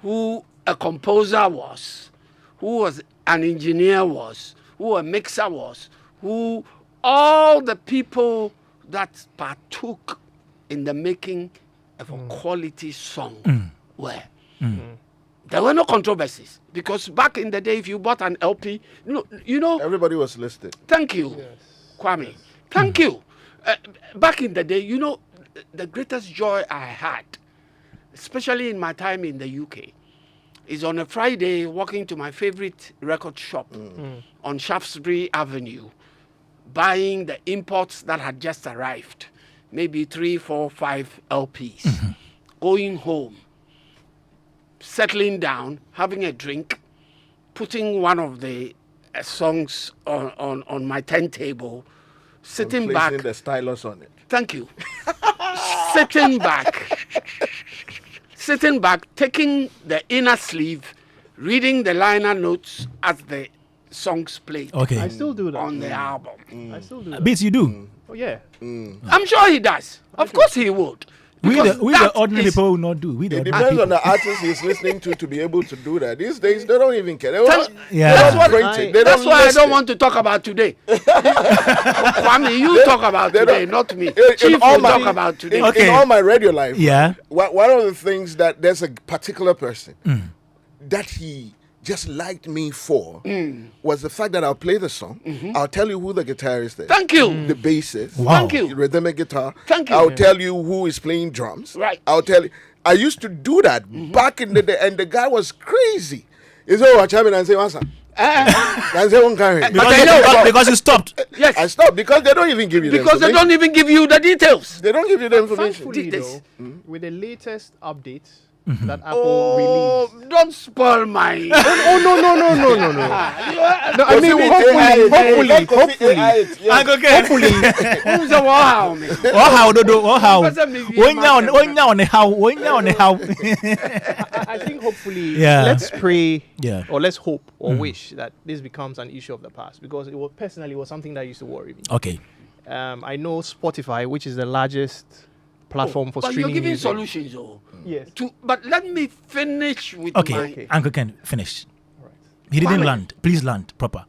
B: who a composer was, who was an engineer was, who a mixer was, who all the people that partook in the making of a quality song were. There were no controversies because back in the day, if you bought an LP,
D: everybody was listed.
B: Thank you, Kwame. Thank you. Back in the day, the greatest joy I had, especially in my time in the UK, is on a Friday walking to my favorite record shop on Shaftesbury Avenue, buying the imports that had just arrived, maybe 3, 4, 5 LPs, going home, settling down, having a drink, putting one of the songs on my turntable, sitting back.
D: Placing the stylus on it.
B: Thank you. Sitting back, taking the inner sleeve, reading the liner notes as the songs played.
A: Okay.
C: I still do that.
B: On the album.
C: I still do that.
A: Beats, you do.
C: Oh, yeah.
B: I'm sure he does. Of course he would.
A: We
B: Because
A: the
B: that
A: ordinary
B: is-
A: people will not do. We the
D: It
A: ordinary
D: depends on
A: people.
D: the artist he's listening to be able to do that. These days, they don't even care. They don't,
A: Yeah.
D: That's what
C: I-
D: they
B: That's
D: don't
B: why I
D: list
B: don't
D: it.
B: want to talk about today. Kwame, you talk about
D: they
B: today,
D: don't-
B: not me.
D: in
B: Chief
D: all
B: will
D: my-
B: talk about today.
A: Okay.
D: In all my radio life,
A: Yeah.
D: one of the things that there's a particular person that he just liked me for was the fact that I'll play the song. I'll tell you who the guitarist is.
B: Thank you.
D: The bassist.
A: Wow.
B: Thank you.
D: Rhythmic guitar.
B: Thank you.
D: I'll tell you who is playing drums.
B: Right.
D: I'll tell you. I used to do that back in the day, and the guy was crazy. He said, "Watch him and say, what's up?" I say, "Won't carry."
A: Because you stopped.
B: Yes.
D: I stopped because they don't even give you
B: Because
D: the
B: they don't even give you the details.
D: They don't give you the information.
C: Thankfully,
B: this.
C: though, with the latest updates that Apple
B: Oh,
C: released.
B: don't spoil my.
C: Oh, no. No, I mean, hopefully.
A: Uncle Ken.
B: Who's the wow, me?
A: How do how?
B: Because me be
A: When
B: market,
A: how?
C: I think hopefully,
A: Yeah.
C: let's pray
A: Yeah.
C: or let's hope or wish that this becomes an issue of the past, because it was something that used to worry me.
A: Okay.
C: I know Spotify, which is the largest platform for
B: But you're
C: streaming
B: giving
C: music.
B: solutions,
C: Yes.
B: But let me finish with
A: Okay.
B: my.
C: Okay.
A: Uncle Ken, finish. He didn't
B: Kwame.
A: land. Please land proper.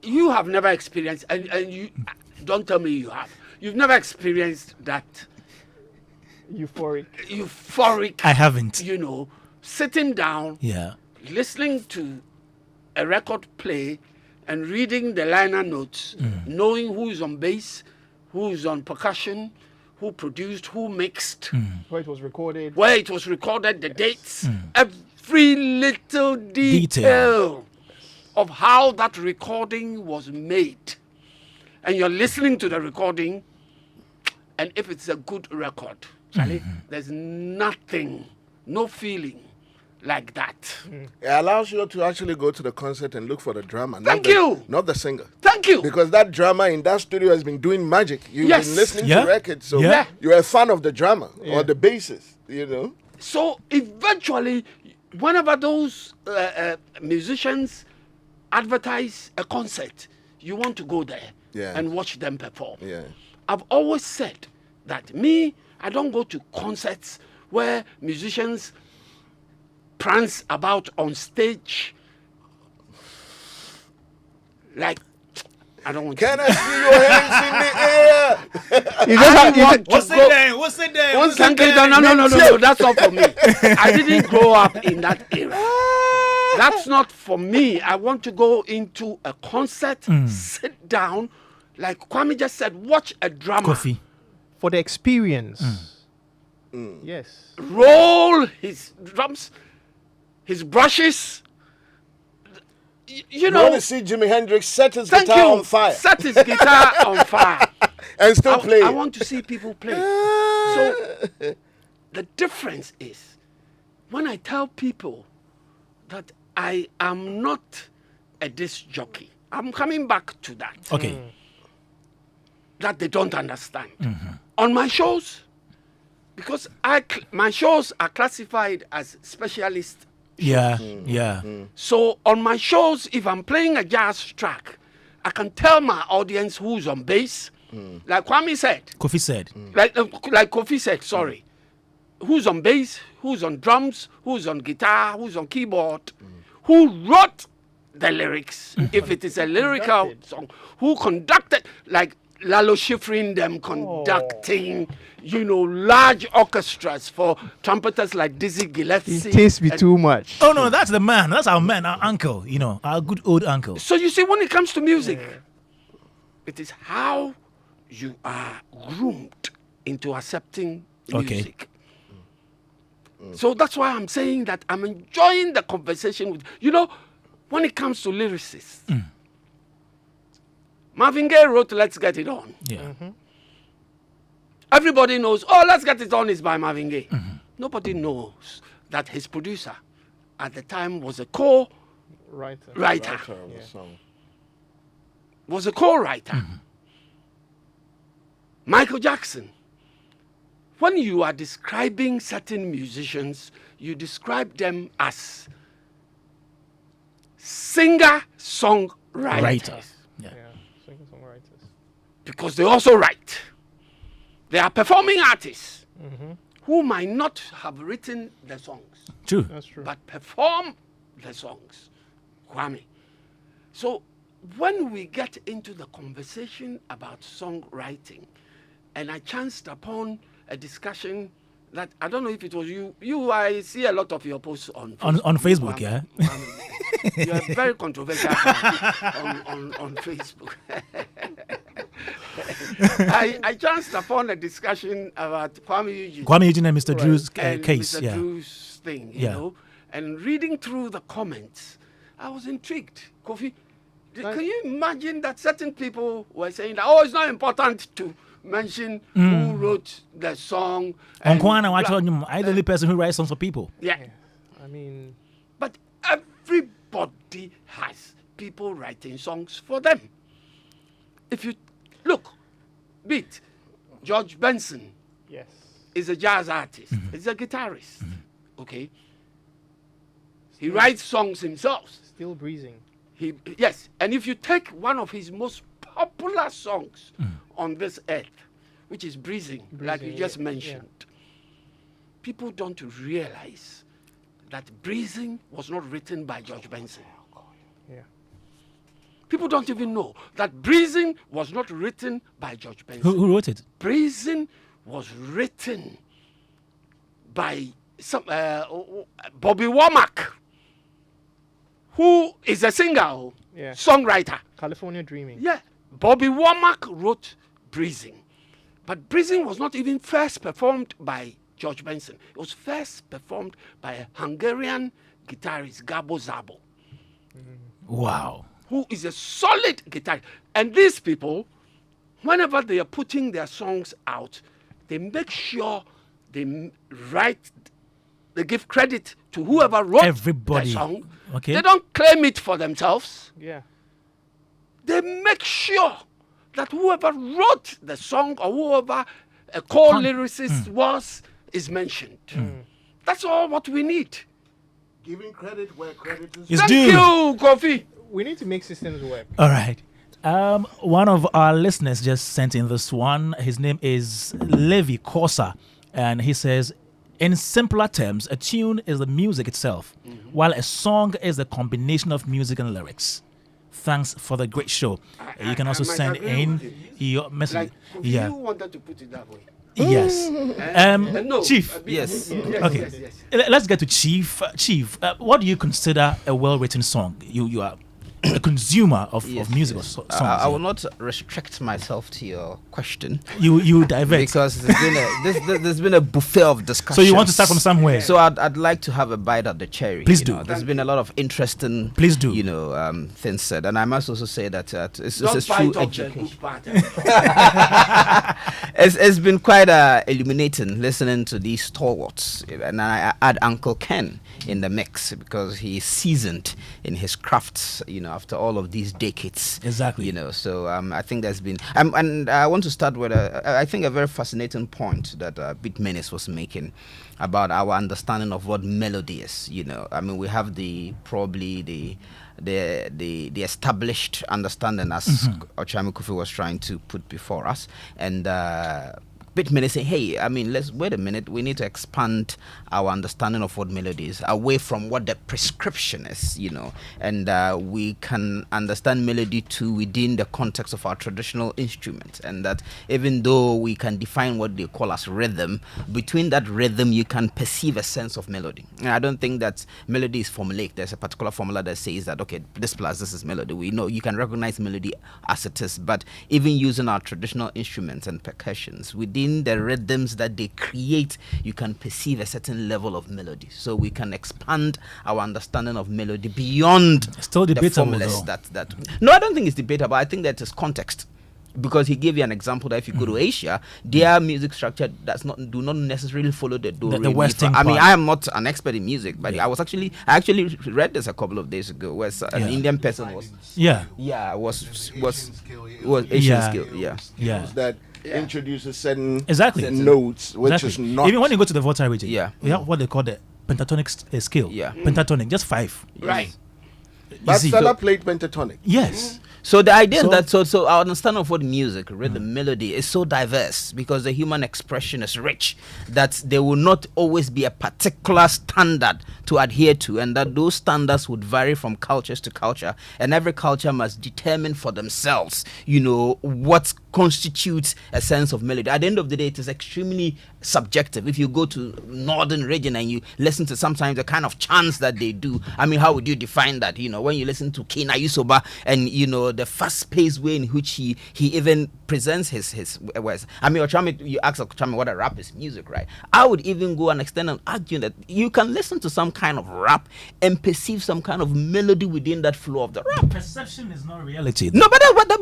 B: You have never experienced, and you don't tell me you have. You've never experienced that
C: Euphoric.
B: euphoric.
A: I haven't.
B: Sitting down,
A: Yeah.
B: listening to a record play, and reading the liner notes, knowing who's on bass, who's on percussion, who produced, who mixed,
C: Where it was recorded.
B: where it was recorded, the dates, every little detail of how that recording was made. And you're listening to the recording, and if it's a good record, Charlie, there's nothing, no feeling like that.
D: It allows you to actually go to the concert and look for the drama.
B: Thank you.
D: Not the singer.
B: Thank you.
D: Because that drama in that studio has been doing magic. You've
B: Yes.
D: been listening
A: Yeah.
D: to records, so
A: Yeah.
D: you're a fan of the drama or the bassist,
B: So eventually, whenever those musicians advertise a concert, you want to go there
D: Yeah.
B: and watch them perform.
D: Yeah.
B: I've always said that I don't go to concerts where musicians prance about on stage like I don't want
D: Can
B: to.
D: I see your hands in the air?
C: You just have, you
B: want
A: What's
B: to
A: it
B: go-
A: there? What's it there? What's it
B: Thank you.
A: there?
B: No, that's not for me. I didn't grow up in that era. That's not for me. I want to go into a concert, sit down, like Kwame just said, watch a drama,
A: Coffee.
C: for the experience. Yes.
B: roll his drums, his brushes. You
D: You want
B: know,
D: to see Jimi Hendrix set his
B: thank
D: guitar
B: you.
D: on fire
B: Set his guitar on fire.
D: and still play
B: I
D: it.
B: want to see people play. So the difference is when I tell people that I am not a disc jockey, I'm coming back to that.
A: Okay.
B: That they don't understand. On my shows, because my shows are classified as specialist.
A: Yeah. Yeah.
B: So on my shows, if I'm playing a jazz track, I can tell my audience who's on bass. Like Kwame said,
A: Kofi said.
B: like Kofi said, sorry. Who's on bass, who's on drums, who's on guitar, who's on keyboard, who wrote the lyrics, if it is a lyrical song, who conducted, like Lalo Schifrin them conducting, large orchestras for trumpeters like Dizzy Gillespie.
C: It tastes me too much.
A: Oh no, that's the man. That's our man, our uncle. Our good old uncle.
B: So you see, when it comes to music, it is how you are groomed into accepting music. So that's why I'm saying that I'm enjoying the conversation with, when it comes to lyricists. Marvin Gaye wrote Let's Get It On.
A: Yeah.
B: Everybody knows, Let's Get It On is by Marvin Gaye. Nobody knows that his producer at the time was a co-writer. Was a co-writer. Michael Jackson. When you are describing certain musicians, you describe them as singer-songwriters.
C: Yeah, singer-songwriters.
B: Because they also write. They are performing artists who might not have written the songs.
A: True.
C: That's true.
B: But perform the songs. Kwame. So when we get into the conversation about songwriting, and I chanced upon a discussion that I don't know if it was you. I see a lot of your posts on
A: Facebook. Yeah.
B: You are very controversial on Facebook. I chanced upon a discussion about Kwame Eugene
A: and Mr. Drew's
B: and
A: case.
B: Mr.
A: Yeah.
B: Drew's thing, you know. And reading through the comments, I was intrigued. Kofi, can you imagine that certain people were saying that, it's not important to mention who wrote the song.
A: I'm the only person who writes songs for people.
B: Yeah.
C: I mean,
B: but everybody has people writing songs for them. If you look, beat George Benson.
C: Yes.
B: Is a jazz artist. He's a guitarist. Okay. He writes songs himself.
C: Still breathing.
B: Yes, and if you take one of his most popular songs on this earth, which is Breathing, like you just mentioned, people don't realize that Breathing was not written by George Benson.
C: Yeah.
B: People don't even know that Breathing was not written by George Benson.
A: Who wrote it?
B: Breathing was written by some Bobby Womack, who is a singer, songwriter.
C: California Dreaming.
B: Yeah. Bobby Womack wrote Breathing. But Breathing was not even first performed by George Benson. It was first performed by a Hungarian guitarist, Gabo Zabo.
A: Wow.
B: Who is a solid guitarist. And these people, whenever they are putting their songs out, they make sure they give credit to whoever wrote the song.
A: Okay.
B: They don't claim it for themselves.
C: Yeah.
B: They make sure that whoever wrote the song or whoever a co-lyricist was is mentioned. That's all what we need.
D: Giving credit where credit is
A: due.
B: Thank you, Kofi.
C: We need to make systems work.
A: All right. One of our listeners just sent in this one. His name is Levi Corsa, and he says, in simpler terms, a tune is the music itself, while a song is a combination of music and lyrics. Thanks for the great show. You can also send in your message.
B: You wanted to put it that way.
A: Yes.
B: No,
A: Chief.
E: Yes.
A: Okay. Let's get to Chief. Chief, what do you consider a well-written song? You are a consumer of music or songs.
E: I will not restrict myself to your question.
A: You divert.
E: Because there's been a buffet of discussions.
A: So you want to start from somewhere.
E: So I'd like to have a bite at the cherry.
A: Please do.
E: There's been a lot of interesting things said. And I must also say that it's true education. It's been quite illuminating listening to these stalwarts. And I add Uncle Ken in the mix because he's seasoned in his crafts, after all of these decades.
A: Exactly.
E: So I think there's been... and I want to start with, I think, a very fascinating point that Beat Menace was making about our understanding of what melody is. We have the established understanding as Ochame Kofi was trying to put before us. And bit minute saying, hey, I mean, let's wait a minute. We need to expand our understanding of what melody is away from what the prescription is, and we can understand melody too within the context of our traditional instruments. And that even though we can define what they call as rhythm, between that rhythm, you can perceive a sense of melody. And I don't think that melody is formulaic. There's a particular formula that says that, okay, this plus this is melody. We know you can recognize melody as it is, but even using our traditional instruments and percussions, within the rhythms that they create, you can perceive a certain level of melody. So we can expand our understanding of melody beyond
A: still
E: the formulas that. No, I don't think it's debatable. I think that is context. Because he gave you an example that if you go to Asia, their music structure do not necessarily follow the do
A: the Western.
E: I mean, I am not an expert in music, but I actually read this a couple of days ago, where an Indian person was Asian skill,
D: that introduces certain
A: notes,
D: which is not
A: even when you go to the Volta region. We have what they call the pentatonic scale. Pentatonic, just 5.
B: Right.
D: But Fela played pentatonic.
A: Yes.
E: So the idea that our understanding of what music, rhythm, melody is so diverse because the human expression is rich that there will not always be a particular standard to adhere to, and that those standards would vary from cultures to culture, and every culture must determine for themselves, what constitutes a sense of melody. At the end of the day, it is extremely subjective. If you go to northern region and you listen to sometimes the kind of chants that they do, I mean, how would you define that? When you listen to Kina Yusoba and the fast-paced way in which he even presents his words. I mean, you ask Ochame what a rap is music, right? I would even go and extend and argue that you can listen to some kind of rap and perceive some kind of melody within that flow of the rap.
A: Perception is not reality.
E: No, but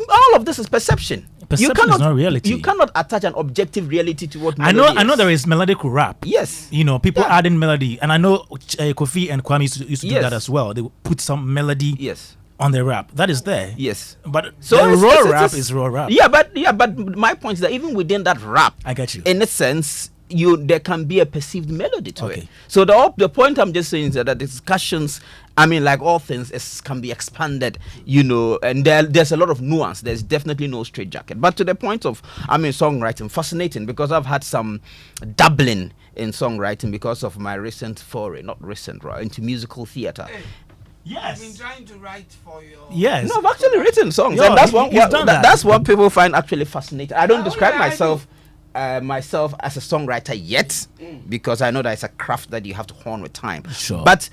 E: all of this is perception.
A: Perception is not reality.
E: You cannot attach an objective reality to what
A: melody is. I know there is melodic rap.
E: Yes.
A: People adding melody. And I know Kofi and Kwame used to do that as well. They would put some melody on the rap. That is there.
E: Yes.
A: But raw rap is raw rap.
E: Yeah, but my point is that even within that rap,
A: I get you.
E: In a sense, there can be a perceived melody to it. So the point I'm just saying is that the discussions, I mean, like all things, can be expanded, and there's a lot of nuance. There's definitely no straitjacket. But to the point of, songwriting, fascinating, because I've had some dabbling in songwriting because of my recent foray, not recent, right, into musical theater.
B: Hey.
A: Yes.
B: I've been trying to write for your...
A: Yes.
E: No, I've actually written songs. And that's what people find actually fascinating. I don't describe myself as a songwriter yet, because I know that it's a craft that you have to hone with time.
A: Sure.
E: But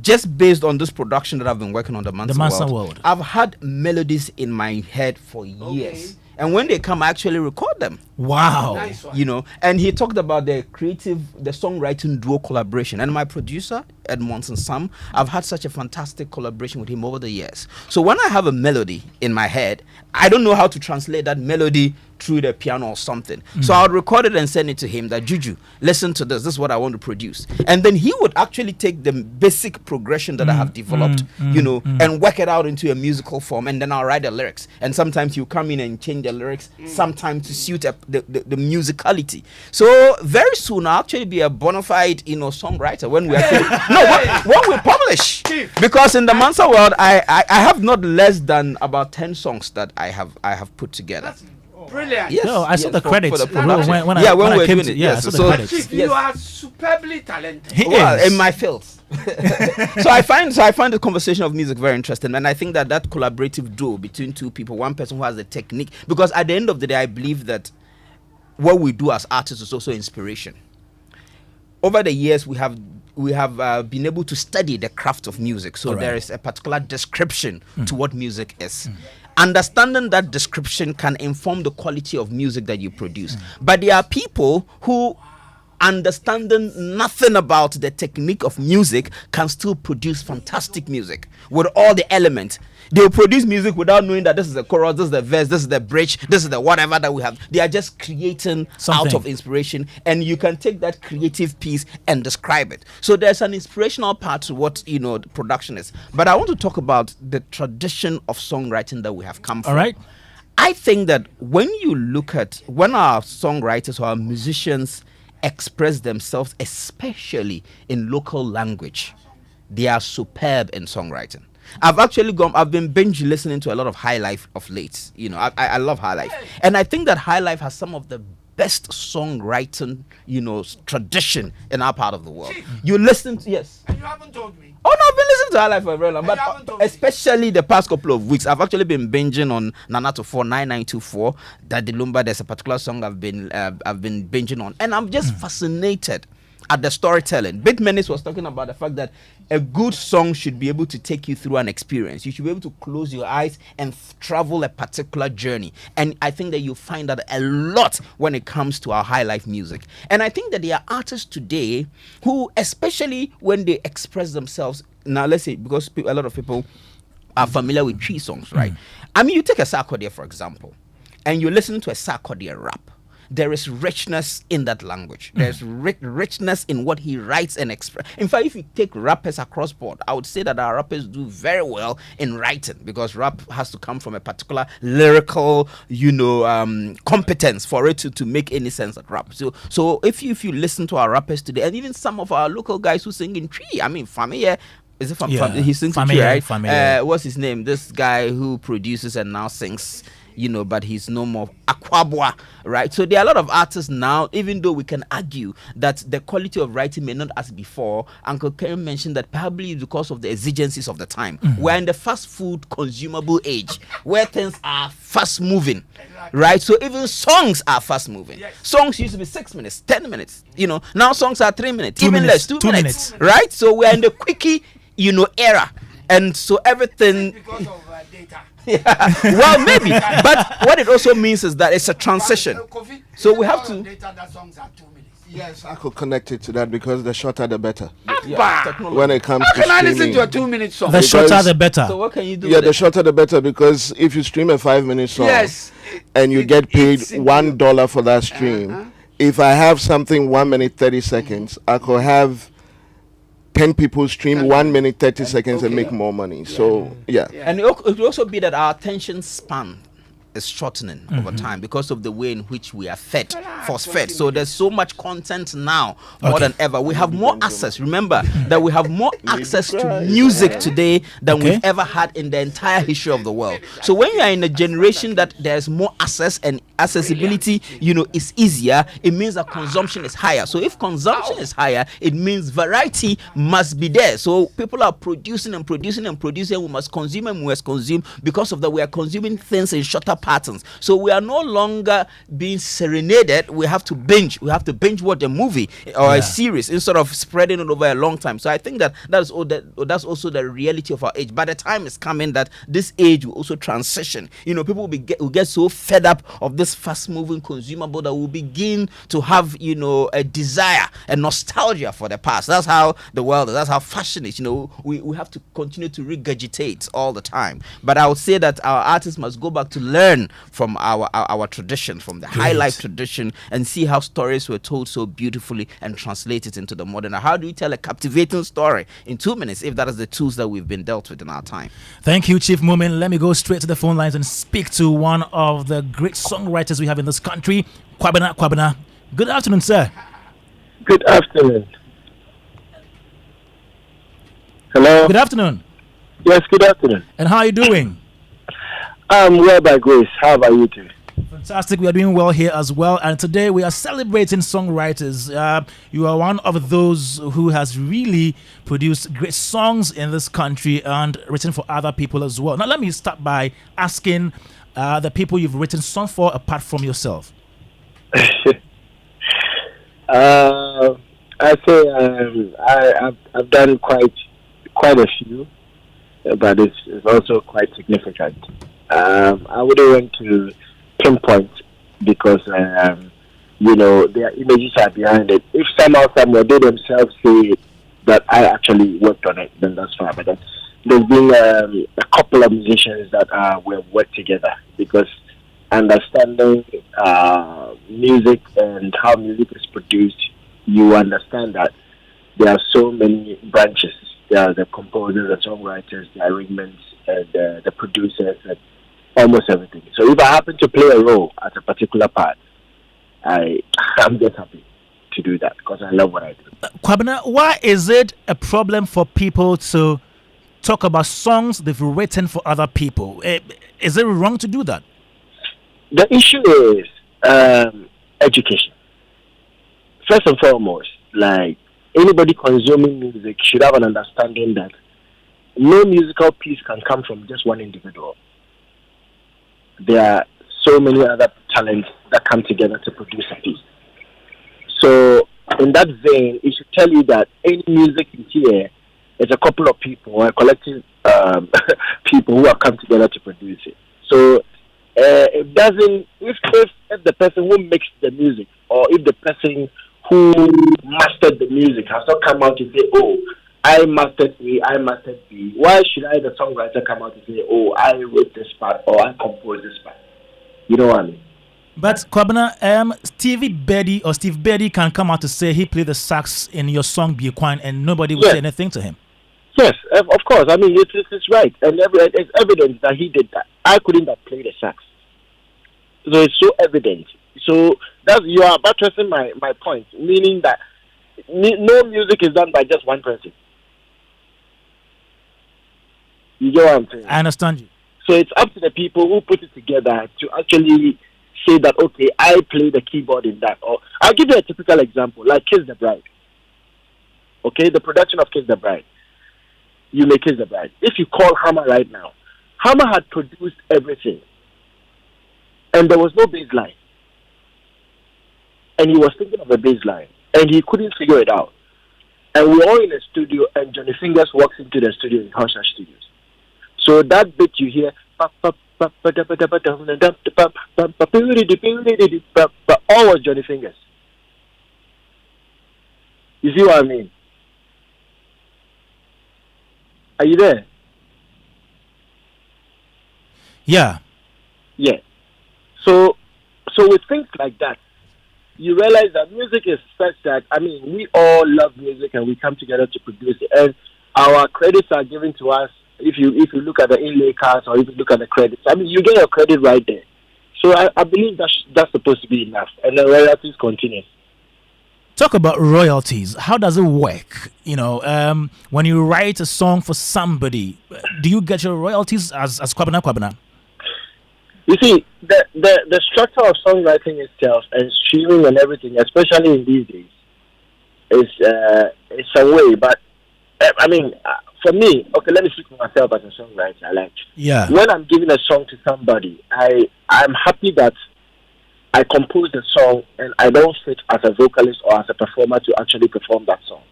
E: just based on this production that I've been working on, the Mansa World, I've had melodies in my head for years. And when they come, I actually record them.
A: Wow.
B: Nice one.
E: And he talked about the songwriting duo collaboration. And my producer, Edmonds and Sam, I've had such a fantastic collaboration with him over the years. So when I have a melody in my head, I don't know how to translate that melody through the piano or something. So I would record it and send it to him that, Juju, listen to this. This is what I want to produce. And then he would actually take the basic progression that I have developed, and work it out into a musical form. And then I'll write the lyrics. And sometimes he'll come in and change the lyrics, sometimes to suit the musicality. So very soon I'll actually be a bona fide, songwriter when we actually, when we publish. Because in the Mansa World, I have not less than about 10 songs that I have put together.
B: Brilliant.
A: Yes. No, I saw the credits.
E: When I came to,
A: I saw the credits.
B: Chief, you are superbly talented.
A: He
E: is.
A: in
E: my fields. So I find the conversation of music very interesting, and I think that collaborative duo between two people, one person who has the technique, because at the end of the day, I believe that what we do as artists is also inspiration. Over the years, we have been able to study the craft of music, so there is a particular description to what music is. Understanding that description can inform the quality of music that you produce. But there are people who, understanding nothing about the technique of music, can still produce fantastic music with all the elements. They'll produce music without knowing that this is the chorus, this is the verse, this is the bridge, this is the whatever that we have. They are just creating out of inspiration, and you can take that creative piece and describe it. So there's an inspirational part to what the production is. But I want to talk about the tradition of songwriting that we have come from.
A: All right.
E: I think that when our songwriters or our musicians express themselves, especially in local language, they are superb in songwriting. I've been binge listening to a lot of High Life of late. I love High Life. And I think that High Life has some of the best songwriting, tradition in our part of the world. You listen to, yes.
B: And you haven't told me.
E: Oh no, I've been listening to High Life for a very long, but especially the past couple of weeks, I've actually been binging on Nana to 49924. Daddy Lumba, there's a particular song I've been binging on, and I'm just fascinated at the storytelling. Big Menace was talking about the fact that a good song should be able to take you through an experience. You should be able to close your eyes and travel a particular journey. And I think that you find that a lot when it comes to our high life music. And I think that there are artists today who, especially when they express themselves, now let's say, because a lot of people are familiar with tree songs, right? I mean, you take a Sarkodie, for example, and you listen to a Sarkodie rap. There is richness in that language. There's richness in what he writes and express. In fact, if you take rappers across board, I would say that our rappers do very well in writing, because rap has to come from a particular lyrical, competence for it to make any sense at rap. So if you listen to our rappers today, and even some of our local guys who sing in tree, I mean, Kwame, is it he sings in tree, right? What's his name? This guy who produces and now sings. But he's no more Aquabwa, right? So there are a lot of artists now, even though we can argue that the quality of writing may not as before. Uncle Ken mentioned that probably because of the exigencies of the time. We're in the fast food consumable age where things are fast moving, right? So even songs are fast moving. Yes. Songs used to be 6 minutes, 10 minutes. Now songs are 3 minutes, even less, 2 minutes, right? So we're in the quickie, era. And so everything...
B: Because of data.
E: Yeah. Well, maybe, but what it also means is that it's a transition. So we have to.
B: Data that songs are 2 minutes.
D: Yes, I could connect it to that, because the shorter the better.
E: Yeah,
D: when it comes to
B: can I listen
D: streaming.
B: to a 2 minute song?
A: The shorter the better.
E: So what can you do?
D: Yeah, the shorter the better, because if you stream a 5-minute song,
B: yes,
D: and you get paid $1 for that stream, if I have something 1 minute 30 seconds, I could have 10 people stream 1 minute 30 seconds and make more money. So
E: and it could also be that our attention span is shortening over time because of the way in which we are force fed. So there's so much content now more than ever. We have more access. Remember that we have more access to music today than we've ever had in the entire history of the world. So when you are in a generation that there's more access and accessibility, is easier, it means that consumption is higher. So if consumption is higher, it means variety must be there. So people are producing and producing and producing. We must consume and we must consume. Because of that, we are consuming things in shorter patterns. So we are no longer being serenaded. We have to binge. We have to binge watch a movie or a series instead of spreading it over a long time. So I think that's also the reality of our age. By the time is coming that this age will also transition. People will get so fed up of this fast-moving consumable that will begin to have a desire, a nostalgia for the past. That's how the world is. That's how fashion is. We have to continue to regurgitate all the time. But I would say that our artists must go back to learn from our tradition, from the high life tradition, and see how stories were told so beautifully and translate it into the modern. How do we tell a captivating story in 2 minutes if that is the tools that we've been dealt with in our time?
A: Thank you, Chief Moomin. Let me go straight to the phone lines and speak to one of the great songwriters we have in this country, Kwabena. Good afternoon, sir.
F: Good afternoon. Hello.
A: Good afternoon.
F: Yes, good afternoon.
A: And how are you doing?
F: I'm well by grace. How about you too?
A: Fantastic. We are doing well here as well. And today we are celebrating songwriters. You are one of those who has really produced great songs in this country and written for other people as well. Now, let me start by asking the people you've written songs for apart from yourself.
F: I say I've done quite a few, but it's also quite significant. I wouldn't want to pinpoint because their images are behind it. If somehow somewhere they themselves say that I actually worked on it, then that's fine. But then there's been a couple of musicians that we have worked together, because understanding music and how music is produced, you understand that there are so many branches. There are the composers, the songwriters, the arrangements, and the producers, and almost everything. So if I happen to play a role at a particular part, I'm just happy to do that because I love what I do.
A: Kwabena, why is it a problem for people to talk about songs they've written for other people? Is it wrong to do that?
F: The issue is education. First and foremost, like anybody consuming music should have an understanding that no musical piece can come from just one individual. There are so many other talents that come together to produce a piece. So, in that vein, it should tell you that any music you hear is a couple of people or a collective people who have come together to produce it. So, it doesn't, if the person who mixed the music or if the person who mastered the music has not come out to say, oh, I mastered A, I mastered B, why should I, the songwriter, come out and say, oh, I wrote this part or I composed this part? You know what I mean?
A: But Kwabena, Steve Beddy can come out to say he played the sax in your song Be Quine and nobody will say anything to him.
F: Yes, of course. I mean, it's right. And it's evident that he did that. I couldn't have played the sax. So it's so evident. So you are buttressing my point, meaning that no music is done by just one person. You get what I'm saying?
A: I understand you.
F: So it's up to the people who put it together to actually say that, okay, I play the keyboard in that. Or I'll give you a typical example, like Kiss the Bride. Okay, the production of Kiss the Bride. You may Kiss the Bride. If you call Hammer right now, Hammer had produced everything. And there was no bass line. And he was thinking of a bass line. And he couldn't figure it out. And we're all in a studio, and Johnny Fingers walks into the studio in Hush Hush Studios. So that bit you hear, all was Johnny Fingers. You see what I mean? Are you there?
A: Yeah.
F: Yeah. So with things like that, you realize that music is such that, I mean, we all love music and we come together to produce it. And our credits are given to us. If you look at the inlay cards or if you look at the credits, I mean, you get your credit right there. So I believe that's supposed to be enough. And the royalties continue.
A: Talk about royalties. How does it work? You know, when you write a song for somebody, do you get your royalties as Kwabena?
F: You see, the structure of songwriting itself and streaming and everything, especially in these days, is a way. But I mean, for me, okay, let me speak for myself as a songwriter. Like, when I'm giving a song to somebody, I'm happy that I composed the song and I don't fit as a vocalist or as a performer to actually perform that song,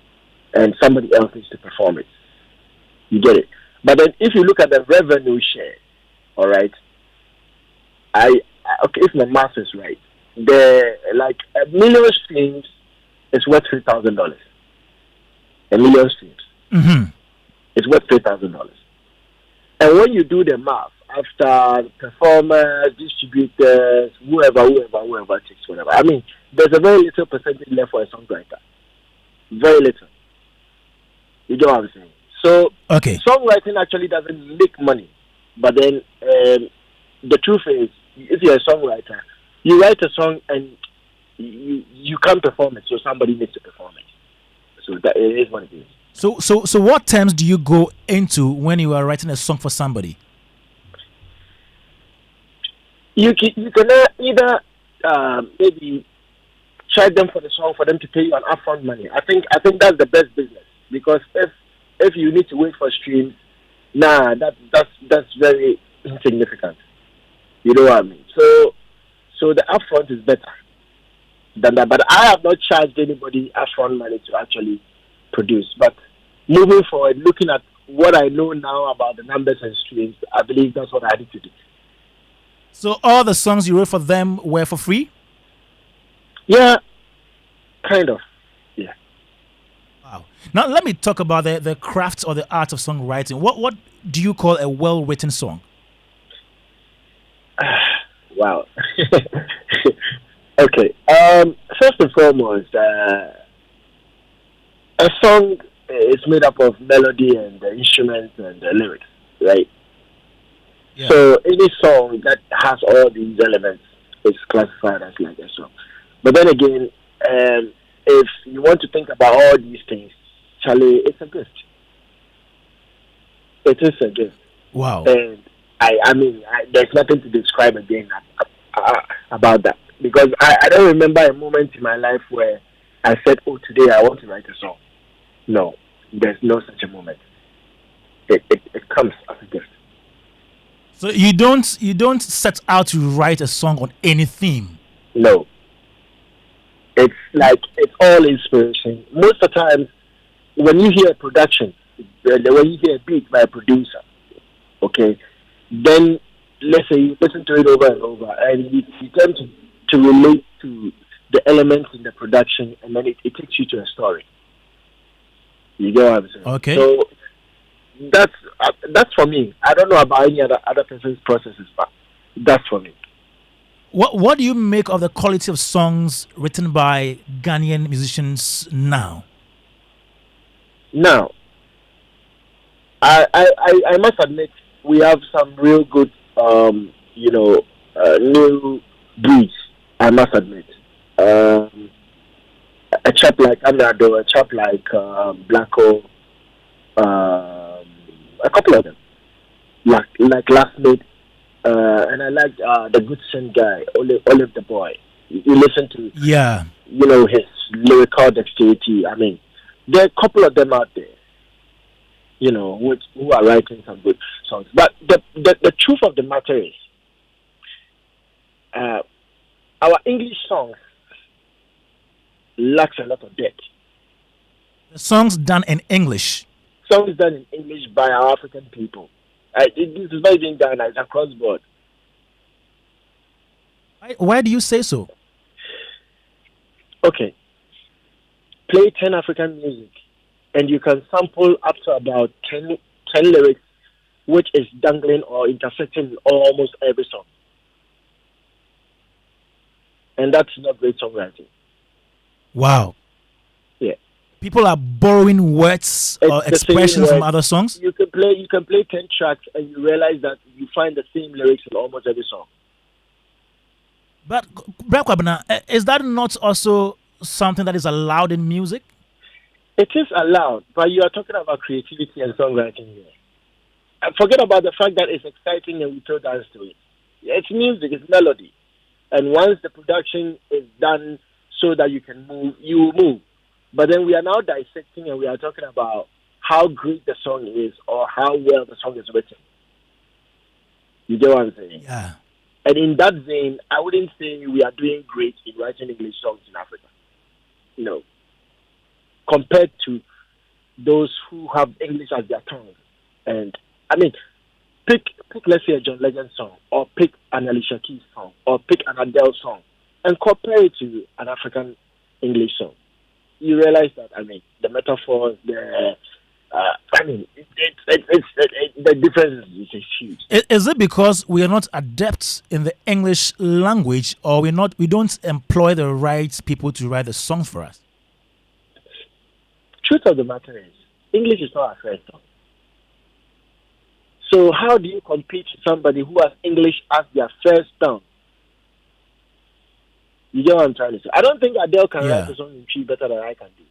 F: and somebody else needs to perform it. You get it? But then, if you look at the revenue share, all right. Okay, if my math is right, like a million streams is worth $3,000. A million streams.
A: Mm-hmm.
F: It's worth $3,000. And when you do the math, after performers, distributors, whoever takes whatever, I mean, there's a very little percentage left for a songwriter. Very little. You know what I'm saying? So, songwriting actually doesn't make money. But then, the truth is, if you're a songwriter, you write a song and you can't perform it, so somebody needs to perform it. So that it is what it is.
A: So what terms do you go into when you are writing a song for somebody?
F: You can either maybe charge them for the song for them to pay you an upfront money. I think that's the best business, because if you need to wait for streams, that's very insignificant. You know what I mean? So the upfront is better than that. But I have not charged anybody upfront money to actually produce. But moving forward, looking at what I know now about the numbers and streams, I believe that's what I need to do.
A: So all the songs you wrote for them were for free?
F: Yeah, kind of. Yeah.
A: Wow. Now let me talk about the craft or the art of songwriting. What do you call a well-written song?
F: Wow. Okay. First and foremost, a song is made up of melody and the instruments and the lyrics, right? Yeah. So any song that has all these elements is classified as like a song. But then again, if you want to think about all these things, Charlie, it's a gift. It is a gift.
A: Wow.
F: And I mean, there's nothing to describe again about that. Because I don't remember a moment in my life where I said, oh, today I want to write a song. No, there's no such a moment. It comes as a gift.
A: So you don't set out to write a song on any theme?
F: No. It's like, it's all inspiration. Most of the time, when you hear a production, when you hear a beat by a producer, okay, then let's say you listen to it over and over, and you tend to relate to the elements in the production, and then it takes you to a story. You get what I'm saying?
A: Okay.
F: So that's for me. I don't know about any other person's processes, but that's for me.
A: What do you make of the quality of songs written by Ghanaian musicians now?
F: Now, I must admit we have some real good new breeds. I must admit, a chap like Anado, a chap like Blacko, a couple of them, like Last Mate, and I like the Goodson guy, Olive the Boy. You listen to, his lyrical dexterity. I mean, there are a couple of them out there, who are writing some good songs. But the truth of the matter is, our English songs lacks a lot of depth.
A: The songs done in English.
F: Songs done in English by our African people. This is not even Ghana, it's across board.
A: Why do you say so?
F: Okay. Play 10 African music, and you can sample up to about 10 lyrics, which is dangling or intersecting in almost every song. And that's not great songwriting.
A: Wow.
F: Yeah.
A: People are borrowing words or expressions from other songs?
F: You can play 10 tracks and you realize that you find the same lyrics in almost every song.
A: But, Kwame, is that not also something that is allowed in music?
F: It is allowed, but you are talking about creativity and songwriting here. And forget about the fact that it's exciting and we throw dance to it. It's music, it's melody. And once the production is done so that you can move, you will move. But then we are now dissecting and we are talking about how great the song is or how well the song is written. You get what I'm saying?
A: Yeah.
F: And in that vein, I wouldn't say we are doing great in writing English songs in Africa. No. Compared to those who have English as their tongue. And, I mean, pick let's say a John Legend song, or pick an Alicia Keys song, or pick an Adele song, and compare it to an African English song. You realize that, I mean, the metaphors, the difference is huge.
A: Is it because we are not adepts in the English language, or we don't employ the right people to write the songs for us?
F: Truth of the matter is, English is not our first tongue. So how do you compete with somebody who has English as their first tongue? You get what I'm trying to say? I don't think Adele can write a song in Tree better than I can do.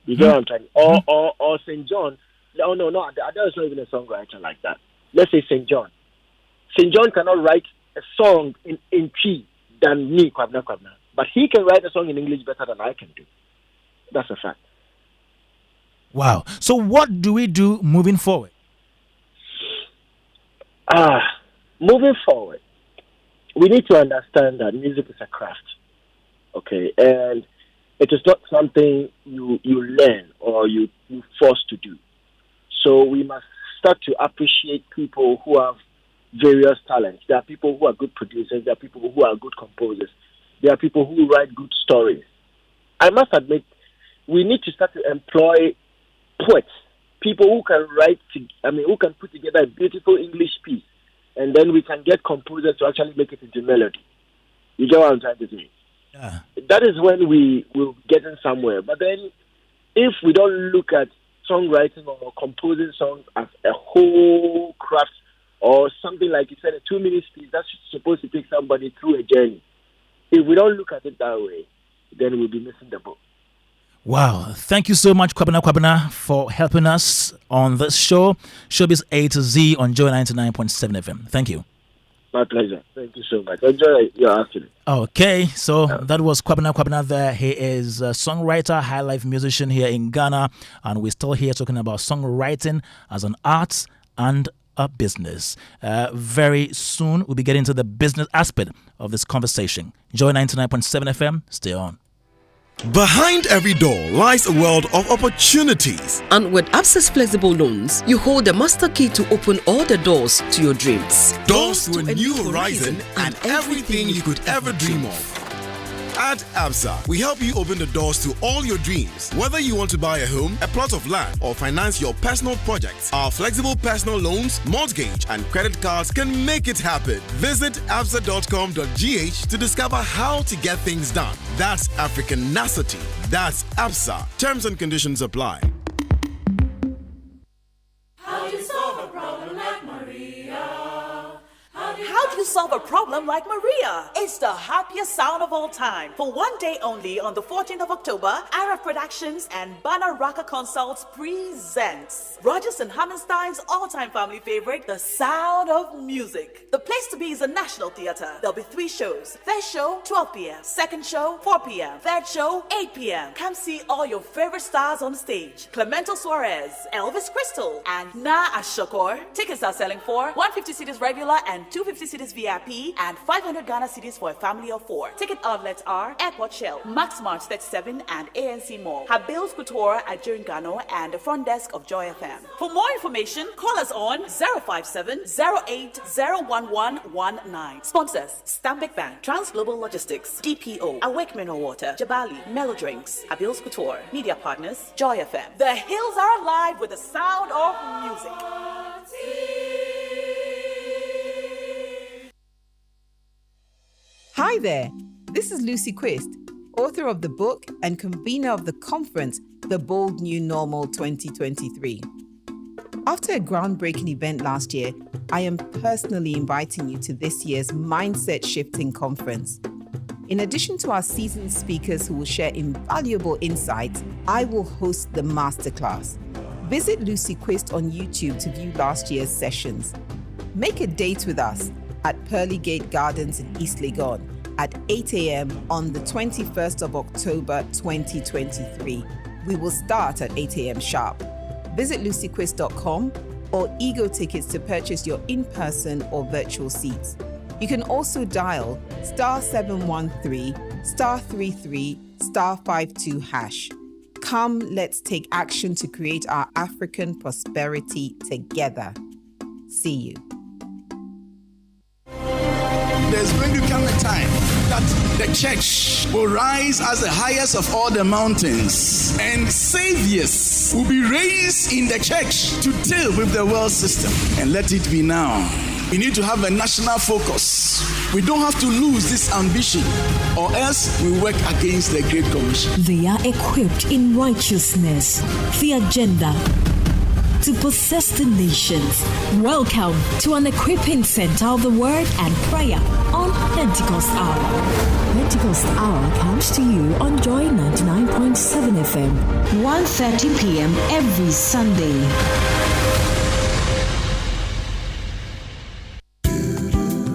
F: You get what I'm trying to say? Or St. John. No, Adele is not even a songwriter like that. Let's say St. John. St. John cannot write a song in Tree than me, Kwame. But he can write a song in English better than I can do. That's a fact.
A: Wow. So what do we do moving forward?
F: Moving forward, we need to understand that music is a craft. Okay? And it is not something you learn or you forced to do. So we must start to appreciate people who have various talents. There are people who are good producers. There are people who are good composers. There are people who write good stories. I must admit, we need to start to employ poets, people who can who can put together a beautiful English piece, and then we can get composers to actually make it into melody. You get what I'm trying to say?
A: Yeah.
F: That is when we will get in somewhere. But then, if we don't look at songwriting or composing songs as a whole craft, or something like you said, a 2-minute piece that's supposed to take somebody through a journey, if we don't look at it that way, then we'll be missing the boat.
A: Wow. Thank you so much, Kwame, for helping us on this show. Showbiz A to Z on Joy 99.7 FM. Thank you.
F: My pleasure. Thank you so much. Enjoy your afternoon.
A: Okay, so that was Kwame there. He is a songwriter, high life musician here in Ghana, and we're still here talking about songwriting as an art and a business. Very soon, we'll be getting to the business aspect of this conversation. Joy 99.7 FM, stay on.
G: Behind every door lies a world of opportunities.
H: And with Absa's flexible loans, you hold the master key to open all the doors to your dreams.
G: Doors to a new horizon and everything you could ever dream of. At Absa, we help you open the doors to all your dreams. Whether you want to buy a home, a plot of land, or finance your personal projects, our flexible personal loans, mortgage, and credit cards can make it happen. Visit absa.com.gh to discover how to get things done. That's Africanacity. That's Absa. Terms and conditions apply.
I: How do you solve a problem like Maria? How do you solve a problem like Maria? It's the happiest sound of all time. For one day only on the 14th of October, Arab Productions and Bana Raka Consults presents Rodgers and Hammerstein's all-time family favorite, The Sound of Music. The place to be is a National Theatre. There'll be 3 shows. First show, 12 p.m. Second show, 4 p.m. Third show, 8 p.m. Come see all your favorite stars on stage. Clemento Suarez, Elvis Crystal, and Na Ashokor. Tickets are selling for 150 cedis regular and 250 cedis VIP and 500 Ghana cedis for a family of 4. Ticket outlets are Airport Shell, Max Mart 37 and ANC Mall, Habil's Couture at Gano and the front desk of Joy FM. For more information, call us on 057 08 01119. Sponsors: Stanbic Bank, Trans Global Logistics, DPO, Awake Mineral Water, Jabali, Mellow Drinks, Habil's Couture. Media partners: Joy FM. The hills are alive with the sound of music.
J: Hi there, this is Lucy Quist, author of the book and convener of the conference, The Bold New Normal 2023. After a groundbreaking event last year, I am personally inviting you to this year's Mindset Shifting Conference. In addition to our seasoned speakers who will share invaluable insights, I will host the masterclass. Visit Lucy Quist on YouTube to view last year's sessions. Make a date with us at Pearly Gate Gardens in East Legon at 8 a.m. on the 21st of October 2023. We will start at 8 a.m. sharp. Visit lucyquist.com or Ego Tickets to purchase your in-person or virtual seats. You can also dial *713 *33 *52#. Come, let's take action to create our African prosperity together. See you.
K: There's going to come a time that the church will rise as the highest of all the mountains, and saviors will be raised in the church to deal with the world system. And let it be now. We need to have a national focus. We don't have to lose this ambition, or else we work against the Great Commission.
L: They are equipped in righteousness, the agenda to possess the nations. Welcome to an equipping center of the word and prayer on Pentecost Hour. Pentecost Hour comes to you on Joy 99.7 FM, 1:30 p.m. every Sunday.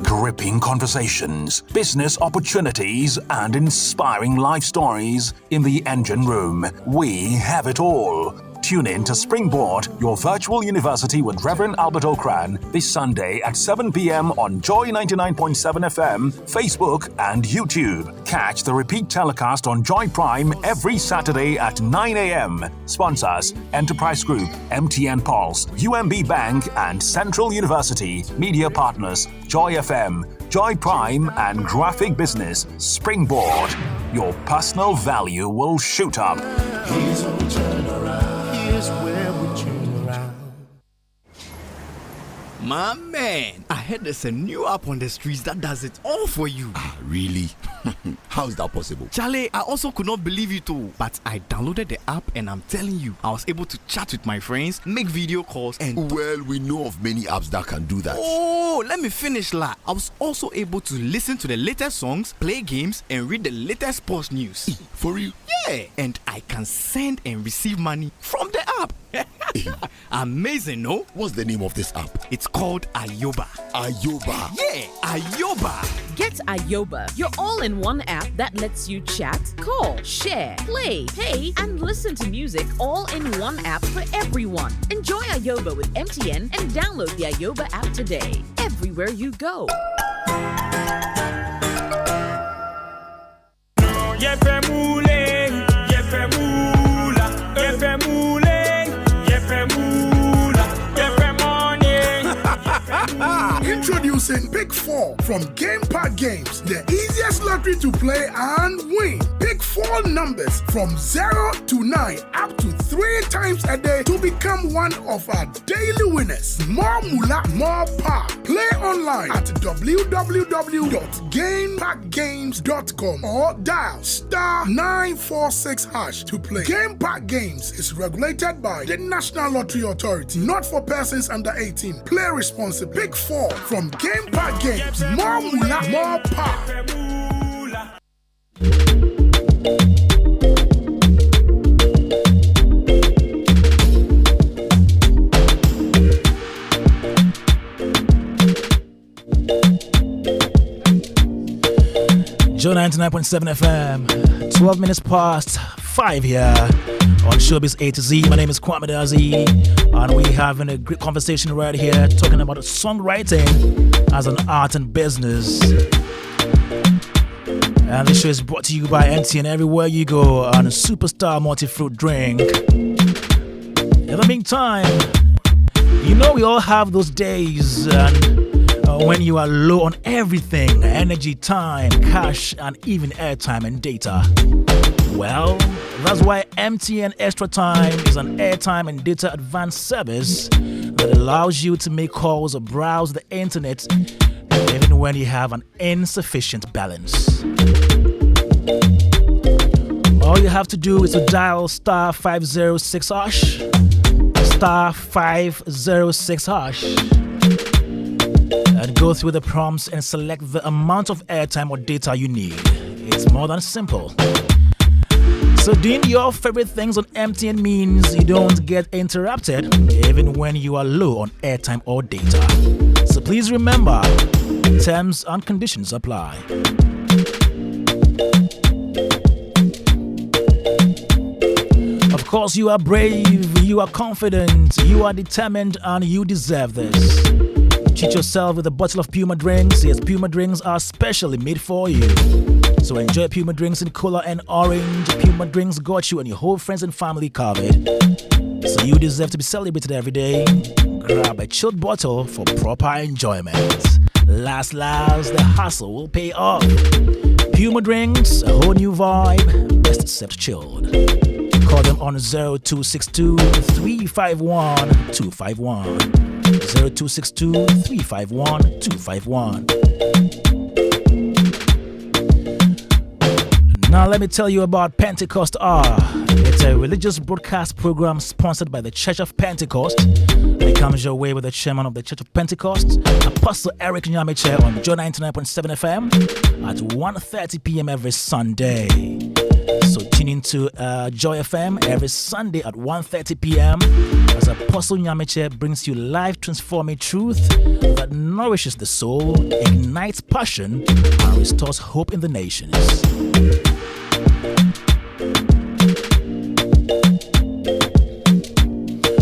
M: Gripping conversations, business opportunities, and inspiring life stories in the engine room. We have it all. Tune in to Springboard, your virtual university with Reverend Albert Okran, this Sunday at 7 p.m. on Joy 99.7 FM, Facebook, and YouTube. Catch the repeat telecast on Joy Prime every Saturday at 9 a.m. Sponsors: Enterprise Group, MTN Pulse, UMB Bank, and Central University. Media partners: Joy FM, Joy Prime, and Graphic Business. Springboard. Your personal value will shoot up.
K: Here's where we turn around. Where we turn around.
N: My man, I heard there's a new app on the streets that does it all for you.
O: Ah, really? How is that possible?
N: Charlie, I also could not believe it too. But I downloaded the app and I'm telling you, I was able to chat with my friends, make video calls, and...
O: Well, we know of many apps that can do that.
N: Oh, let me finish, la. I was also able to listen to the latest songs, play games, and read the latest sports news.
O: For real?
N: Yeah, and I can send and receive money from the app. Amazing, no?
O: What's the name of this app?
N: It's called Ayoba.
O: Ayoba.
N: Yeah, Ayoba.
H: Get Ayoba, your all-in-one app that lets you chat, call, share, play, pay, and listen to music all in one app for everyone. Enjoy Ayoba with MTN and download the Ayoba app today. Everywhere you go.
K: Introducing Pick 4 from Game Park Games, the easiest lottery to play and win. Pick 4 numbers from 0 to 9 up to 3 times a day to become one of our daily winners. More moolah, more power. Play online at www.gameparkgames.com or dial *946# to play. Game Park Games is regulated by the National Lottery Authority, not for persons under 18. Play responsibly. Pick 4 from Game Park Games. More moolah, more power.
A: Joe 99.7 FM, 12 minutes past 5 here on Showbiz A to Z. My name is Kwame, and we're having a great conversation right here talking about songwriting as an art and business. And this show is brought to you by MTN everywhere you go on a Superstar Multi-Fruit drink. In the meantime, you know we all have those days when you are low on everything: energy, time, cash, and even airtime and data. Well, that's why MTN Extra Time is an airtime and data advanced service that allows you to make calls or browse the internet even when you have an insufficient balance. All you have to do is to dial *506#, *506#, and go through the prompts and select the amount of airtime or data you need. It's more than simple. So doing your favorite things on MTN means you don't get interrupted even when you are low on airtime or data. So please remember, terms and conditions apply. Of course, you are brave, you are confident, you are determined, and you deserve this. Treat yourself with a bottle of Puma drinks. Yes, Puma drinks are specially made for you. So enjoy Puma drinks in cola and orange. Puma drinks got you and your whole friends and family covered. So you deserve to be celebrated every day. Grab a chilled bottle for proper enjoyment. Last, the hustle will pay off. Puma drinks, a whole new vibe. Best except chilled. Call them on 0262 351 251. 0262 351 251. Now let me tell you about Pentecost Hour. It's a religious broadcast program sponsored by the Church of Pentecost. It comes your way with the chairman of the Church of Pentecost, Apostle Eric Nyameche, on Joe 99.7 FM at 1:30 p.m. every Sunday. So tune into Joy FM every Sunday at 1:30 p.m. as Apostle Nyameche brings you live transforming truth that nourishes the soul, ignites passion, and restores hope in the nations.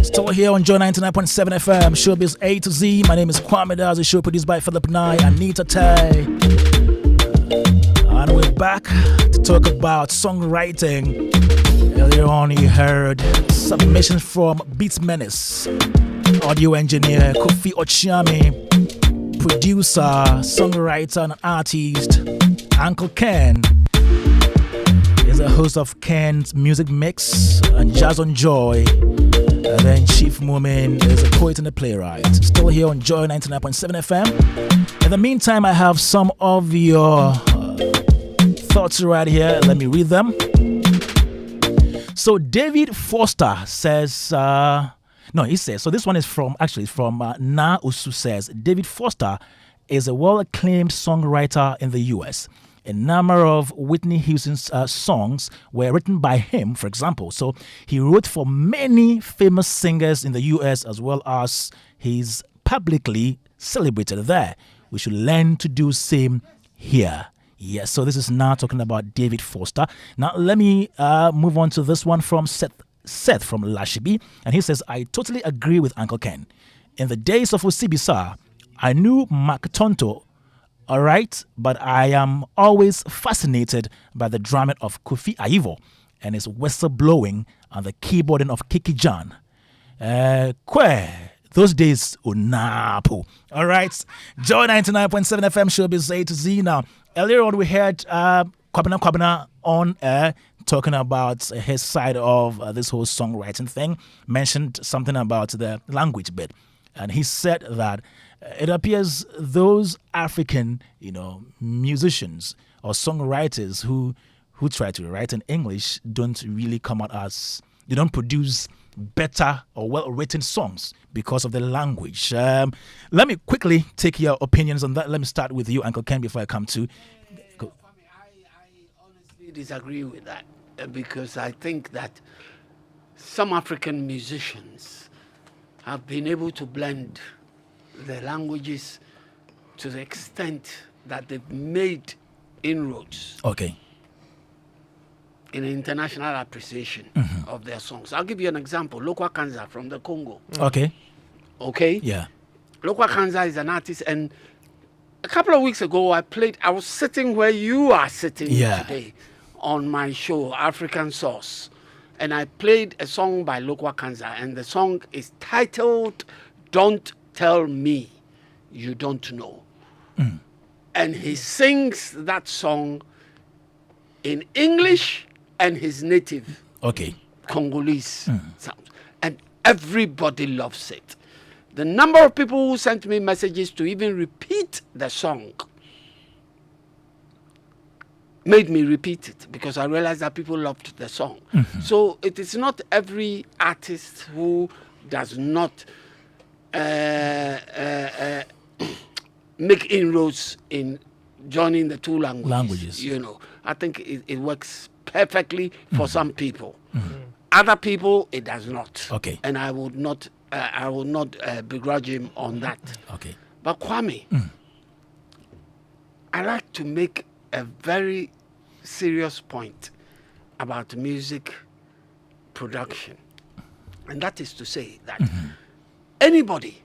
A: Still here on Joy 99.7 FM, Showbiz A to Z. My name is Kwame, the show produced by Philip Nye and Anita Tay. And we're back to talk about songwriting. Earlier on, you heard submissions from Beats Menace, audio engineer Kofi Ochiami, producer, songwriter, and artist Uncle Ken. He's a host of Ken's Music Mix and Jazz on Joy. And then Chief Moomin is a poet and a playwright. Still here on Joy 99.7 FM. In the meantime, I have some of your thoughts right here. Let me read them. So David Foster says, so this one is from Na Usu says, David Foster is a well-acclaimed songwriter in the US. a number of Whitney Houston's songs were written by him, for example. So he wrote for many famous singers in the U.S. as well as he's publicly celebrated there. We should learn to do same here. Yes, so this is now talking about David Foster. Now let me move on to this one from Seth from Lashibi. And he says, I totally agree with Uncle Ken. In the days of Osibisa, I knew Mark Tonto, all right, but I am always fascinated by the drumming of Kofi Aivo and his whistle blowing and the keyboarding of Kiki John. Those days, unapo. All right, Joy 99.7 FM Showbiz A to Z. Now, earlier on we heard Kwame on air talking about his side of this whole songwriting thing, mentioned something about the language bit. And he said that it appears those African, musicians or songwriters who try to write in English don't really come out as, they don't produce better or well-written songs because of the language. Let me quickly take your opinions on that. Let me start with you, Uncle Ken, before I come to...
B: I honestly disagree with that because I think that some African musicians have been able to blend the languages to the extent that they've made inroads.
A: Okay.
B: In international appreciation of their songs. I'll give you an example. Lokwa Kanza from the Congo.
A: Okay.
B: Okay?
A: Yeah.
B: Lokwa Kanza is an artist, and a couple of weeks ago I was sitting where you are sitting today on my show, African Source, and I played a song by Lokwa Kanza, and the song is titled Don't Tell Me You Don't Know. And he sings that song in English and his native Congolese sound. And everybody loves it. The number of people who sent me messages to even repeat the song made me repeat it because I realized that people loved the song. So it is not every artist who does not make inroads in joining the two languages. I think it works perfectly for some people. Other people, it does not.
A: Okay.
B: And I would not begrudge him on that.
A: Okay.
B: But Kwame, I like to make a very serious point about music production. And that is to say that anybody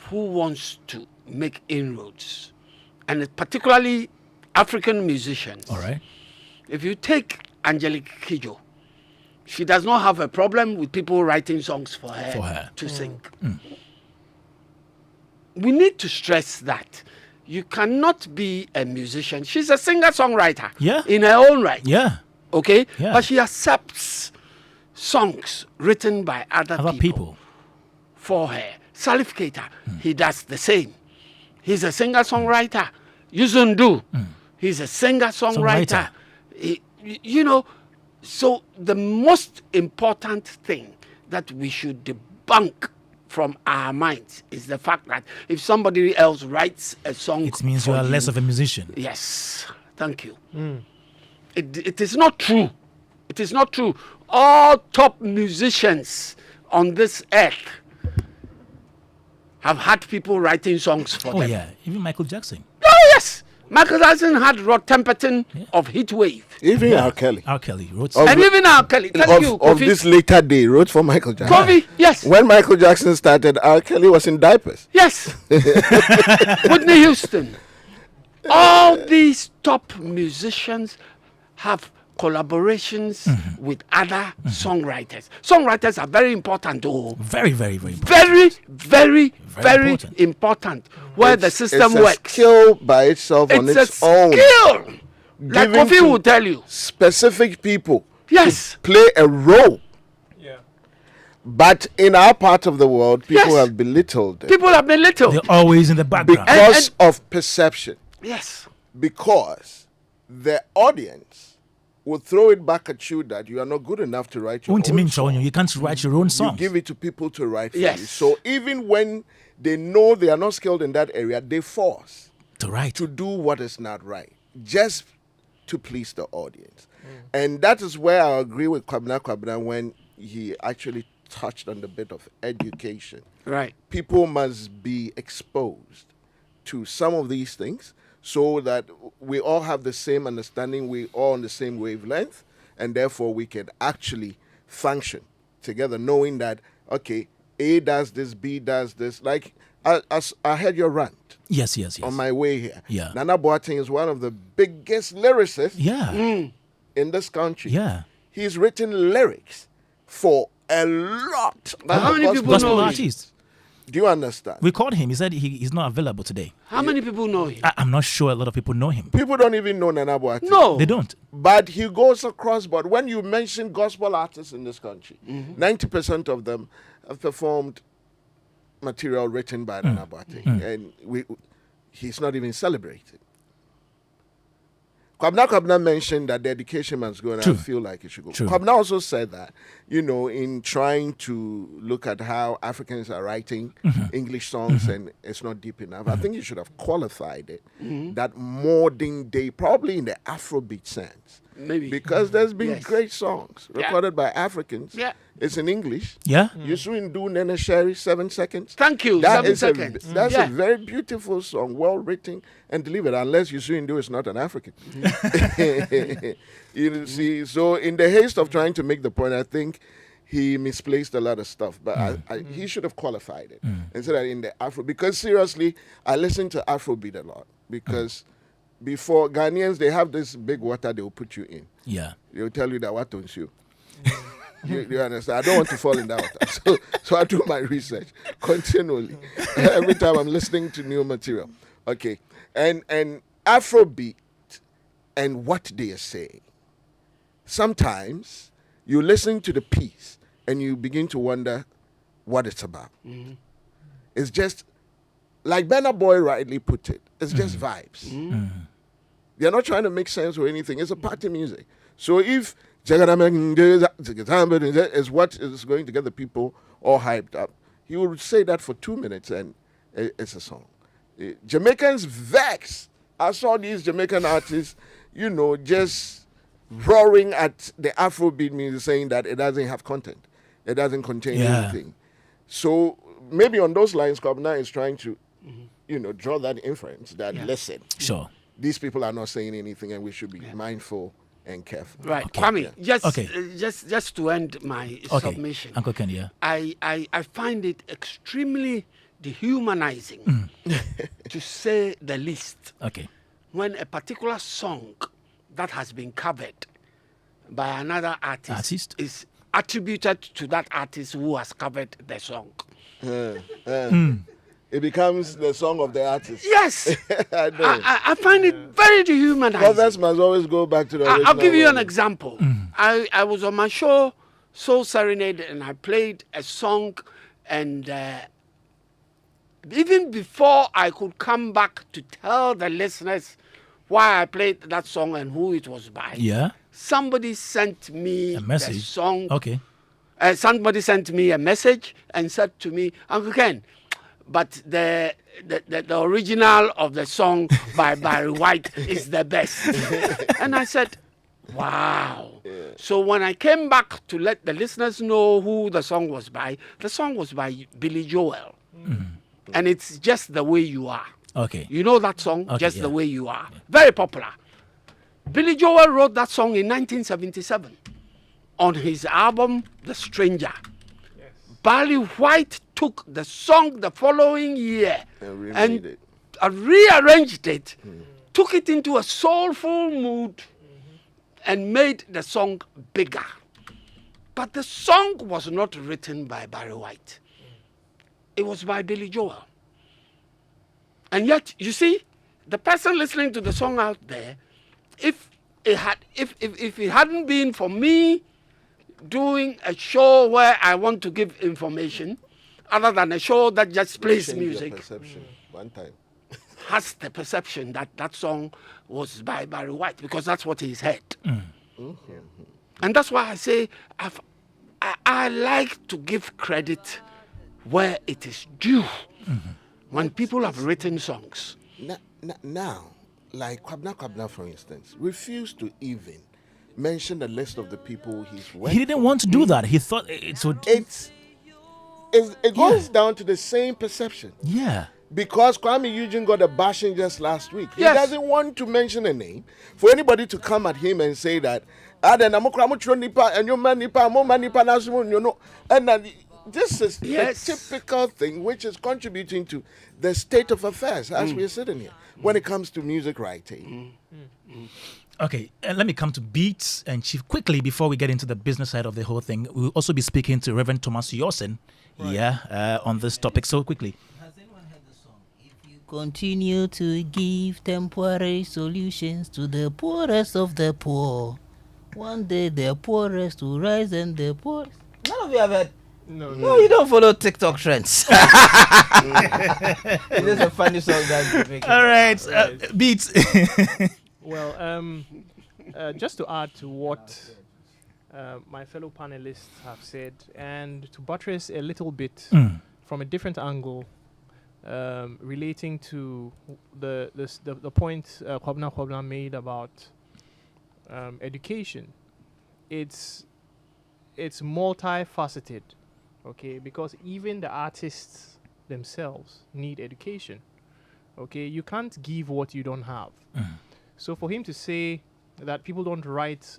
B: who wants to make inroads, and particularly African musicians.
A: All right.
B: If you take Angelique Kidjo, she does not have a problem with people writing songs for her to sing. We need to stress that. You cannot be a musician. She's a singer-songwriter in her own right.
A: Yeah.
B: Okay?
A: Yeah.
B: But she accepts songs written by other people for her. Salif Keita, he does the same. He's a singer-songwriter. Yuzundu, he's a singer-songwriter. So the most important thing that we should debunk from our minds is the fact that if somebody else writes a song,
A: it means you are less of a musician.
B: Yes, thank you. It is not true. It is not true. All top musicians on this earth have had people writing songs for them.
A: Oh yeah, even Michael Jackson.
B: Oh yes, Michael Jackson had Rod Temperton of Heatwave.
D: Even R. Kelly.
A: R. Kelly wrote.
B: And even R. Kelly. Thank you,
D: Of
B: Kofi.
D: this later day, wrote for Michael Jackson.
B: Kofi, yes.
D: When Michael Jackson started, R. Kelly was in diapers.
B: Yes. Whitney Houston. All these top musicians have collaborations with other songwriters. Songwriters are very important, though.
A: Very, very, very
B: important. Very important. Where the system works.
D: It's a skill by itself on its own.
B: It's a skill. Like Kofi will tell you.
D: Specific people.
B: Yes.
D: Play a role. Yeah. But in our part of the world, people have belittled them.
B: People have belittled.
A: They're always in the background.
D: Because of perception.
B: Yes.
D: Because the audience will throw it back at you that you are not good enough to write your own song.
A: You can't write your own song.
D: You give it to people to write for you. So even when they know they are not skilled in that area, they force
A: to write,
D: to do what is not right. just to please the audience. And that is where I agree with Kwame when he actually touched on the bit of education.
B: Right.
D: People must be exposed to some of these things so that we all have the same understanding, we all on the same wavelength, and therefore we can actually function together, knowing that, okay, A does this, B does this. Like, I heard your rant.
A: Yes.
D: On my way here.
A: Yeah.
D: Nana Boateng is one of the biggest lyricists in this country.
A: Yeah.
D: He's written lyrics for a lot.
B: But how many people know him?
A: Artists.
D: Do you understand?
A: We called him. He said he's not available today.
B: How many people know him?
A: I'm not sure a lot of people know him.
D: People don't even know Nana Boateng.
B: No.
A: They don't.
D: But he goes across board. When you mention gospel artists in this country, 90% of them have performed material written by Nana Boateng. And he's not even celebrated. Kwabna mentioned that the education must go, and I feel like it should go. Kwabna also said that, in trying to look at how Africans are writing English songs and it's not deep enough, I think you should have qualified it that modern day, probably in the Afrobeat sense.
B: Maybe.
D: Because there's been great songs recorded by Africans.
B: Yeah.
D: It's in English.
A: Yeah.
D: You shouldn't do Nene Sherry, 7 seconds.
B: Thank you,
D: That
B: 7
D: is
B: seconds.
D: That's a very beautiful song, well written and delivered, unless you shouldn't do it's not an African. You see, so in the haste of trying to make the point, I think he misplaced a lot of stuff, but he should have qualified it and said that in the Afro, because seriously, I listen to Afrobeat a lot because before Ghanaians, they have this big water they will put you in.
A: Yeah.
D: They'll tell you that what don't you. You understand? I don't want to fall in that water. So I do my research continually every time I'm listening to new material. Okay. And Afrobeat and what they are saying. Sometimes you listen to the piece and you begin to wonder what it's about. It's just, like Burna Boy rightly put it, it's just vibes. They're not trying to make sense or anything. It's a party music. So if is what is going to get the people all hyped up, he would say that for 2 minutes and it's a song. Jamaicans vex. I saw these Jamaican artists, just roaring at the Afrobeat music, saying that it doesn't have content. It doesn't contain anything. So maybe on those lines, Kwabna is trying to, draw that inference that, listen, these people are not saying anything and we should be mindful and careful.
B: Right.
A: Okay.
B: Kwame, just to end my submission.
A: Uncle Ken, yeah.
B: I find it extremely dehumanizing to say the least.
A: Okay.
B: When a particular song that has been covered by another artist is attributed to that artist who has covered the song.
D: It becomes the song of the artist.
B: Yes.
D: I know.
B: I find it very dehumanizing.
D: Others must always go back to the original.
B: I'll give you an example. I was on my show, Soul Serenade, and I played a song, and even before I could come back to tell the listeners why I played that song and who it was by, somebody sent me
A: a message.
B: The song.
A: Okay.
B: Somebody sent me a message and said to me, Uncle Ken, but the original of the song by Barry White is the best. And I said, wow. Yeah. So when I came back to let the listeners know who the song was by Billy Joel. And it's Just the Way You Are.
A: Okay.
B: You know that song, Just the Way You Are. Very popular. Billy Joel wrote that song in 1977 on his album, The Stranger. Barry White took the song the following year and rearranged it, took it into a soulful mood, and made the song bigger. But the song was not written by Barry White. It was by Billy Joel. And yet, you see, the person listening to the song out there, if it hadn't been for me doing a show where I want to give information, other than a show that just plays music,
D: one time
B: has the perception that that song was by Barry White, because that's what he's heard. And that's why I say I like to give credit where it is due. When people have written songs.
D: Now, like Kwabna, for instance, refused to even mention the list of the people he's worked.
A: He didn't want to do that. He thought it
D: goes down to the same perception.
A: Yeah.
D: Because Kwame Eugene got a bashing just last week.
B: Yes.
D: He doesn't want to mention a name for anybody to come at him and say that, and this is a typical thing which is contributing to the state of affairs as we are sitting here when it comes to music writing.
A: Okay, and let me come to Beats and Chief quickly before we get into the business side of the whole thing. We'll also be speaking to Reverend Thomas Yosen, on this topic. So quickly.
P: Continue to give temporary solutions to the poorest of the poor. One day the poorest will rise and the poorest.
E: None of you have heard.
P: No,
E: you don't follow TikTok trends. It is a funny song that's making.
A: All right, Beats.
C: Well, just to add to what my fellow panelists have said, and to buttress a little bit from a different angle, relating to the point Kwabna made about education. It's multifaceted, okay? Because even the artists themselves need education, okay? You can't give what you don't have. So for him to say that people don't write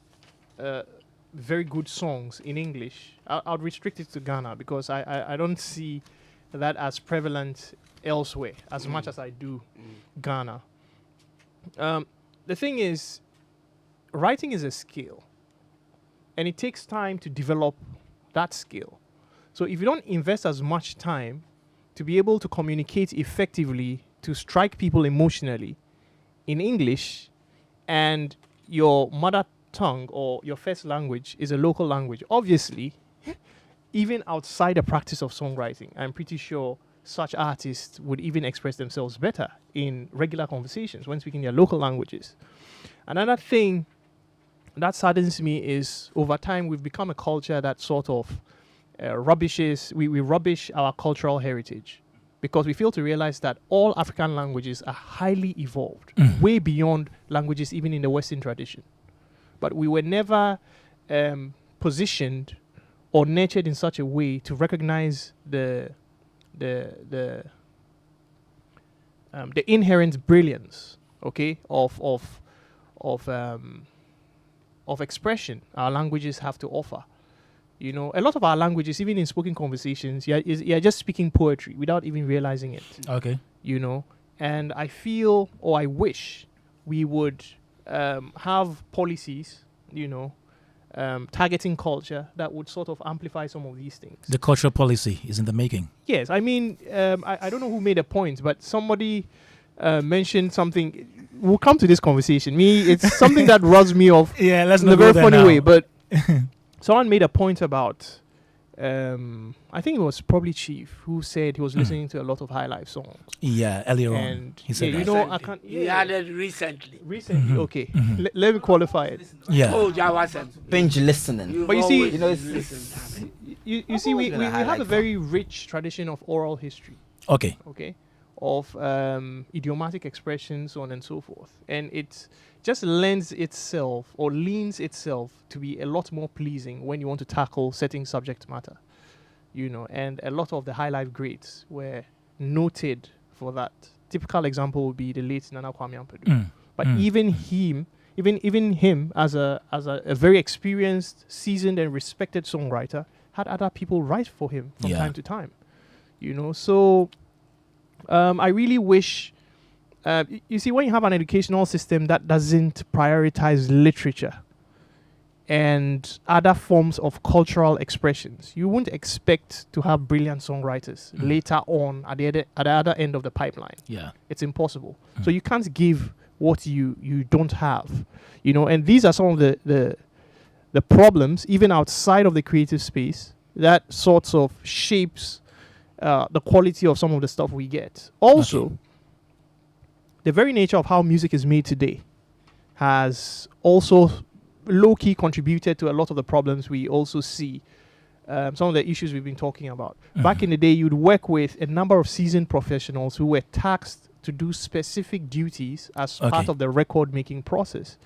C: very good songs in English, I'll restrict it to Ghana because I don't see that as prevalent elsewhere as much as I do Ghana. The thing is, writing is a skill, and it takes time to develop that skill. So if you don't invest as much time to be able to communicate effectively, to strike people emotionally in English, and your mother tongue or your first language is a local language, obviously, even outside the practice of songwriting, I'm pretty sure such artists would even express themselves better in regular conversations when speaking their local languages. Another thing that saddens me is over time we've become a culture that sort of we rubbish our cultural heritage because we fail to realize that all African languages are highly evolved, way beyond languages even in the Western tradition. But we were never positioned or nurtured in such a way to recognize the inherent brilliance, okay, of expression our languages have to offer. You know, a lot of our languages, even in spoken conversations, you're just speaking poetry without even realizing it.
A: Okay.
C: You know, and I feel, or I wish, we would have policies, you know, targeting culture that would sort of amplify some of these things.
A: The cultural policy is in the making.
C: Yes, I mean, I don't know who made a point, but somebody mentioned something. We'll come to this conversation. It's something that rubs me off
A: let's
C: in
A: not
C: a
A: go
C: very
A: there
C: funny
A: now.
C: way. But someone made a point about, I think it was probably Chief, who said he was listening to a lot of High Life songs.
A: Yeah, earlier on.
C: And
A: He said
C: you
A: that.
C: know, I can't.
B: He added recently.
C: Recently, okay. Let me qualify it.
A: Yeah.
B: Oh, Jawasen.
E: Binge listening.
C: But you see,
E: You know, it's
C: you see, we have a very rich tradition of oral history.
A: Okay.
C: Okay, of idiomatic expressions, so on and so forth, and it just lends itself or leans itself to be a lot more pleasing when you want to tackle certain subject matter, you know. And a lot of the high life greats were noted for that. Typical example would be the late Nana Kwame Ampadu. But even him as a very experienced, seasoned, and respected songwriter had other people write for him from time to time, you know. So I really wish, you see, when you have an educational system that doesn't prioritize literature and other forms of cultural expressions, you won't expect to have brilliant songwriters later on at the other end of the pipeline.
A: Yeah.
C: It's impossible. So you can't give what you don't have, you know. And these are some of the problems, even outside of the creative space, that sorts of shapes the quality of some of the stuff we get. Also, the very nature of how music is made today has also low-key contributed to a lot of the problems we also see, some of the issues we've been talking about. Back in the day, you'd work with a number of seasoned professionals who were tasked to do specific duties as part of the record making process.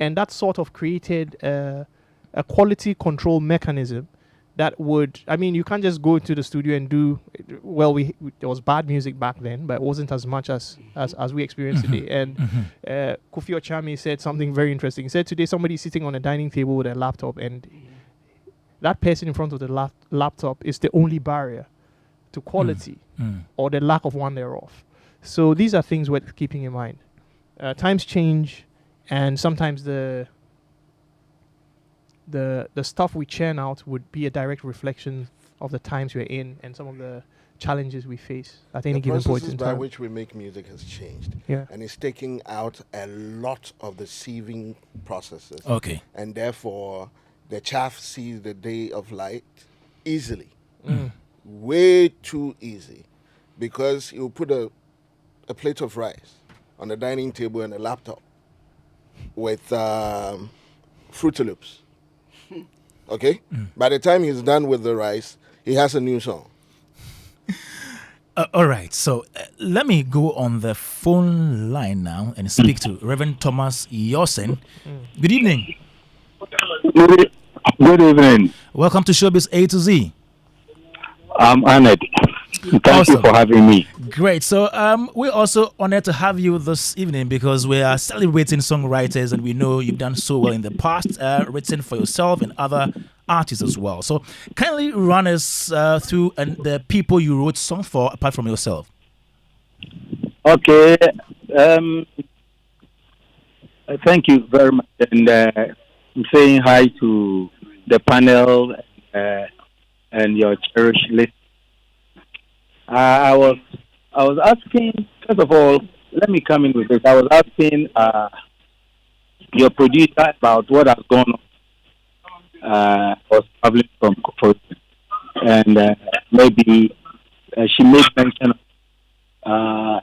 C: And that sort of created a quality control mechanism that would, I mean, you can't just go into the studio and do, well, there was bad music back then, but it wasn't as much as we experience today. And Kofi Ochame said something very interesting. He said today somebody's sitting on a dining table with a laptop, and that person in front of the laptop is the only barrier to quality or the lack of one thereof. So these are things worth keeping in mind. Times change, and sometimes the stuff we churn out would be a direct reflection of the times we're in and some of the challenges we face at any given point in time.
D: The process by which we make music has changed.
C: Yeah.
D: And it's taking out a lot of the sieving processes.
A: Okay.
D: And therefore, the chaff sees the day of light easily. Way too easy. Because you put a plate of rice on the dining table and a laptop with Fruity Loops. Okay? By the time he's done with the rice, he has a new song.
A: All right. So let me go on the phone line now and speak to Reverend Thomas Yosen. Good evening.
Q: Good evening.
A: Welcome to Showbiz A to Z.
Q: I'm honored. Thank you for having me.
A: Great. So we're also honored to have you this evening because we are celebrating songwriters, and we know you've done so well in the past, written for yourself and other artists as well. So kindly run us through the people you wrote songs for apart from yourself.
Q: Okay. Thank you very much. And I'm saying hi to the panel and your cherished list. I was asking, first of all, let me come in with this. I was asking your producer about what has gone on. I was traveling from Kofor, and maybe she made mention of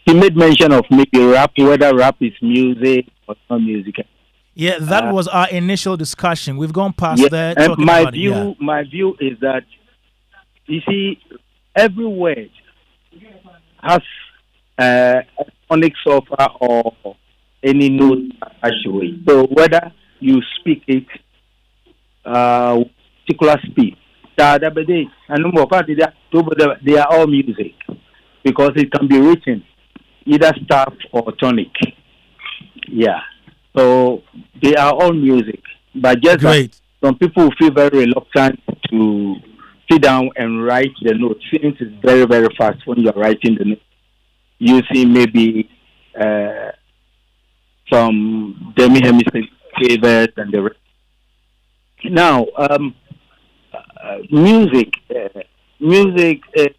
Q: she made mention of maybe rap, whether rap is music or not music.
A: Yeah, that was our initial discussion. We've gone past that.
Q: And my view is that, you see, every word has a phonics offer or any note attached to it. So whether you speak it, particular speed, they are all music because it can be written either staff or tonic. Yeah. So they are all music, but just some people feel very reluctant to sit down and write the notes since it's very, very fast when you're writing the notes, using maybe some demi-hemispheres and the rest. Now, music,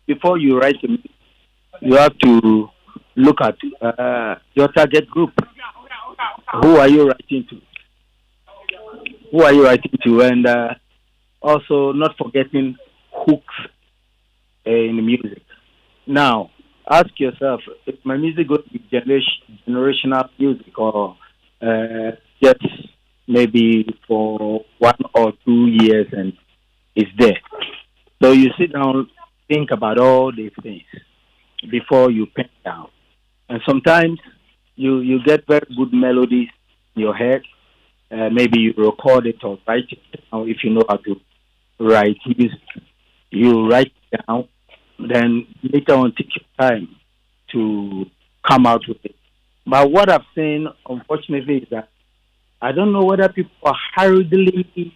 Q: before you write the music, you have to look at your target group. Who are you writing to? And also not forgetting hooks in the music. Now, ask yourself, is my music going to be generational music or just maybe for 1 or 2 years and it's there? So you sit down, think about all these things before you pen down. And sometimes you get very good melodies in your head. Maybe you record it or write it down if you know how to write music. You write it down, then later on take your time to come out with it. But what I've seen, unfortunately, is that I don't know whether people are hurriedly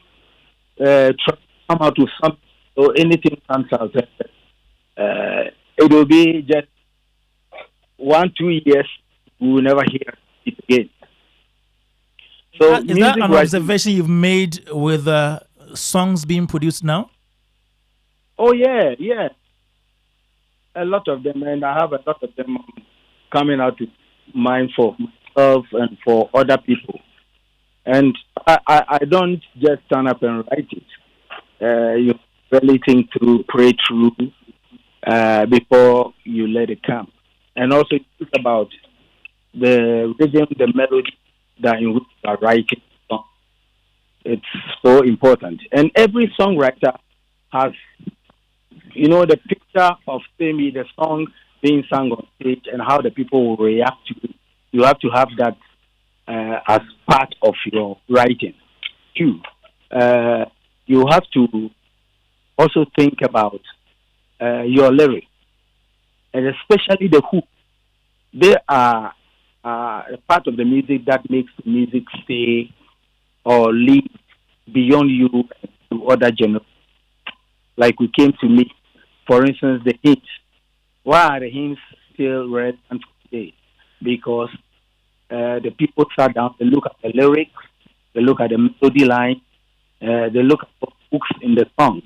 Q: trying to come out with something or anything comes out. It will be just 1-2 years. We will never hear it again. So
A: is that an observation you've made with songs being produced now?
Q: Oh, yeah. A lot of them, and I have a lot of them coming out with mine for myself and for other people. And I don't just stand up and write it. You really think through, pray through before you let it come. And also think about the rhythm, the melody that in which you are writing song. It's so important. And every songwriter has the picture of maybe the song being sung on stage and how the people will react to it. You have to have that as part of your writing. Two, you have to also think about your lyrics, and especially the hook. They are a part of the music that makes the music stay or live beyond you to other genres. Like we came to meet, for instance, the hymns. Why are the hymns still relevant today? Because the people sat down, they look at the lyrics, they look at the melody line, they look at the hooks in the song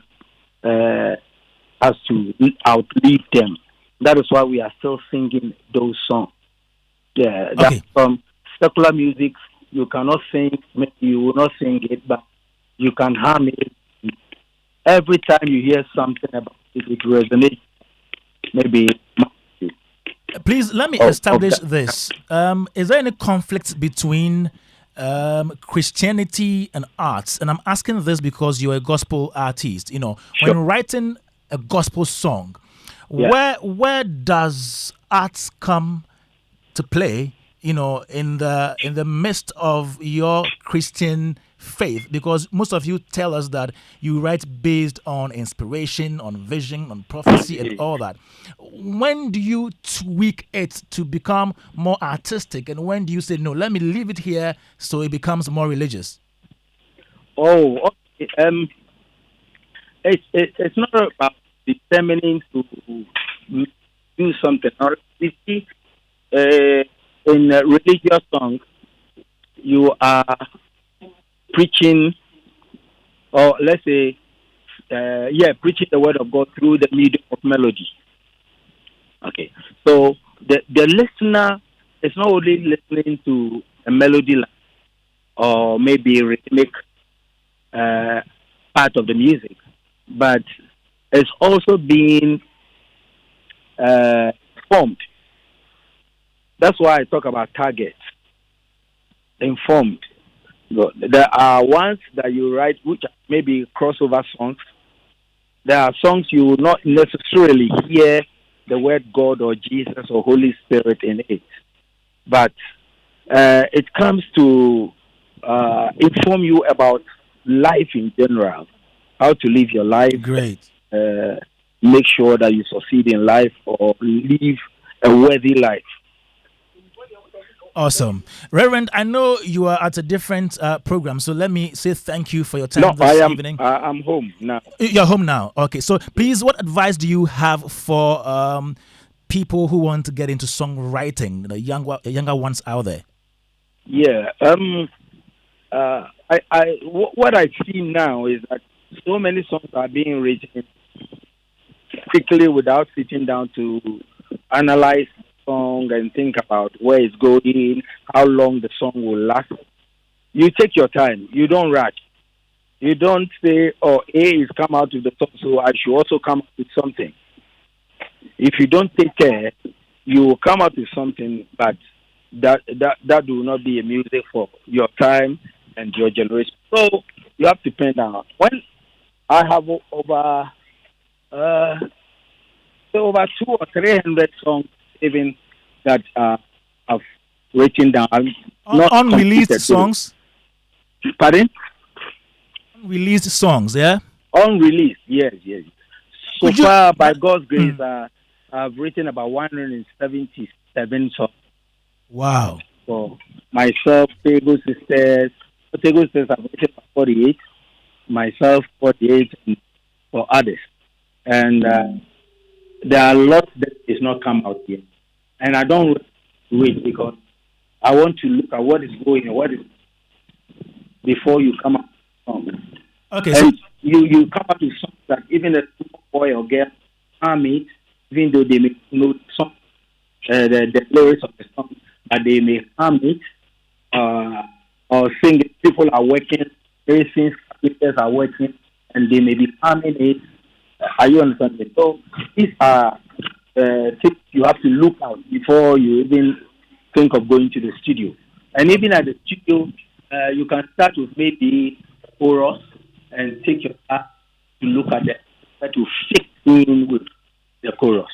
Q: as to outlive them. That is why we are still singing those songs. Yeah, that's from secular music. You cannot sing, maybe you will not sing it, but you can hum it. Every time you hear something about it, it resonates. Maybe.
A: Please let me establish this. Is there any conflict between Christianity and arts? And I'm asking this because you're a gospel artist. When writing a gospel song, where does arts come to play? In the midst of your Christian faith, because most of you tell us that you write based on inspiration, on vision, on prophecy, and all that. When do you tweak it to become more artistic, and when do you say no? Let me leave it here so it becomes more religious.
Q: Oh, okay. It's not about determining to do something. Or you see, in a religious song, you are preaching, or let's say, preaching the word of God through the medium of melody. Okay, so the listener is not only listening to a melody line or maybe a rhythmic part of the music, but it's also being formed. That's why I talk about targets, informed. There are ones that you write which are maybe crossover songs. There are songs you will not necessarily hear the word God or Jesus or Holy Spirit in it. But it comes to inform you about life in general, how to live your life.
A: Great.
Q: Make sure that you succeed in life or live a worthy life.
A: Awesome. Reverend, I know you are at a different program, so let me say thank you for your time this evening.
Q: I'm home now.
A: You're home now. Okay, so please, what advice do you have for people who want to get into songwriting, the younger ones out there?
Q: Yeah. What I see now is that so many songs are being written quickly without sitting down to analyze song and think about where it's going, how long the song will last. You take your time. You don't rush. You don't say, "Oh, A is come out with the song, so I should also come up with something." If you don't take care, you will come out with something, but that will not be a music for your time and your generation. So you have to pen down. When I have over 200 or 300 songs even that I've written down.
A: Unreleased songs?
Q: Pardon?
A: Unreleased songs, yeah?
Q: Unreleased, yes. So far, by God's grace, I've written about 177 songs.
A: Wow.
Q: For myself, Tego Sisters I've written about 48. Myself, 48, and for others. And there are lots that is not come out yet. And I don't wait because I want to look at what is going on, before you come up with songs.
A: Okay,
Q: and you come up with songs that even a boy or girl harm it, even though they may know song, the lyrics of the song, but they may harm it or sing it. People are working, racing speakers are working, and they may be harming it. Are you understanding? So these are things you have to look out before you even think of going to the studio. And even at the studio, you can start with maybe chorus and take your time to look at that, to fix in with the chorus.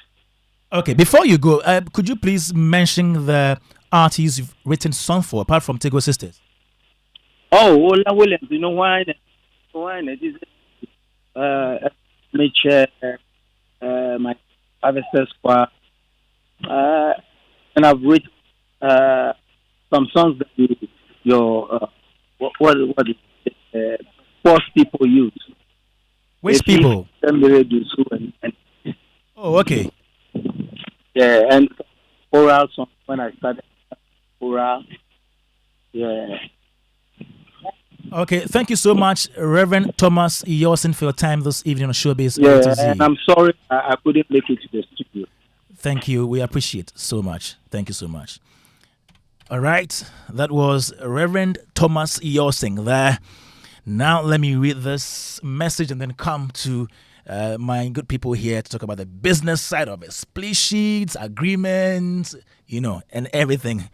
A: Okay, before you go, could you please mention the artists you've written song for, apart from Tego Sisters?
Q: Oh, Ola Williams, you know why? It is Mitch, my Harvester Squad, and I've written some songs that your force people use.
A: Which people? Oh, okay.
Q: Yeah, and oral song when I started oral. Yeah.
A: Okay, thank you so much, Reverend Thomas Yosin, for your time this evening on Showbiz.
Q: Yeah, and I'm sorry I couldn't make it to the studio.
A: Thank you. We appreciate it so much. Thank you so much. All right, that was Reverend Thomas Yosin there. Now let me read this message and then come to my good people here to talk about the business side of it. Split sheets, agreements, and everything.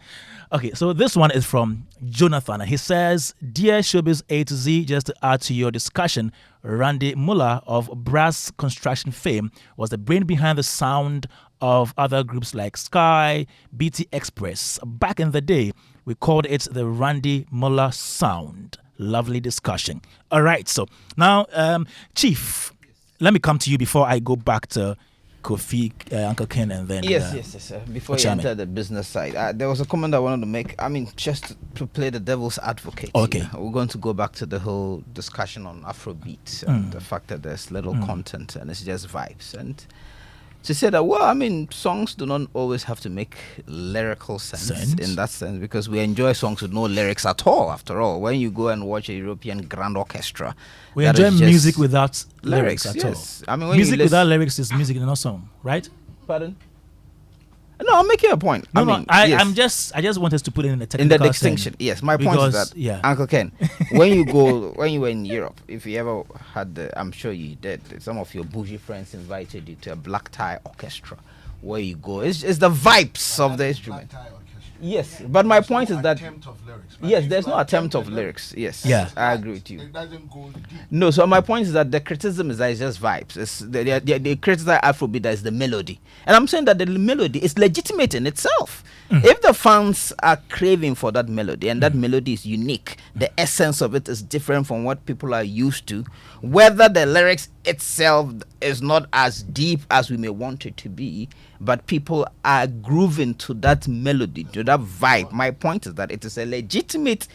A: Okay, so this one is from Jonathan. He says, Dear Showbiz A to Z, just to add to your discussion, Randy Muller of Brass Construction fame was the brain behind the sound of other groups like Sky, BT Express. Back in the day, we called it the Randy Muller sound. Lovely discussion. All right, so now, Chief, let me come to you before I go back to Kofi, Uncle Ken, and then
E: yes. Before you enter the business side, there was a comment I wanted to make. I mean, just to play the devil's advocate.
A: Okay,
E: we're going to go back to the whole discussion on Afrobeat and the fact that there's little content and it's just vibes. And to say that, well, I mean, songs do not always have to make lyrical sense in that sense, because we enjoy songs with no lyrics at all. After all, when you go and watch a European grand orchestra,
A: we enjoy music without lyrics at all.
E: I mean, when
A: music without lyrics is music in no song, right?
E: Pardon? No, I'm making a point.
A: I just want us to put it in the technical
E: distinction. Yes, my point is that Uncle Ken, when you were in Europe, if you ever had I'm sure you did, some of your bougie friends invited you to a black tie orchestra. Where you go, it's the vibes of the instrument. Yes, but my point is that there's no attempt of lyrics. Yes, I agree with you.
D: It doesn't go deep.
E: No, so my point is that the criticism is that it's just vibes. It's they criticize Afrobeat that is the melody, and I'm saying that the melody is legitimate in itself. If the fans are craving for that melody and that melody is unique, the essence of it is different from what people are used to, whether the lyrics itself is not as deep as we may want it to be, but people are grooving to that melody, to that vibe. My point is that it is a legitimate,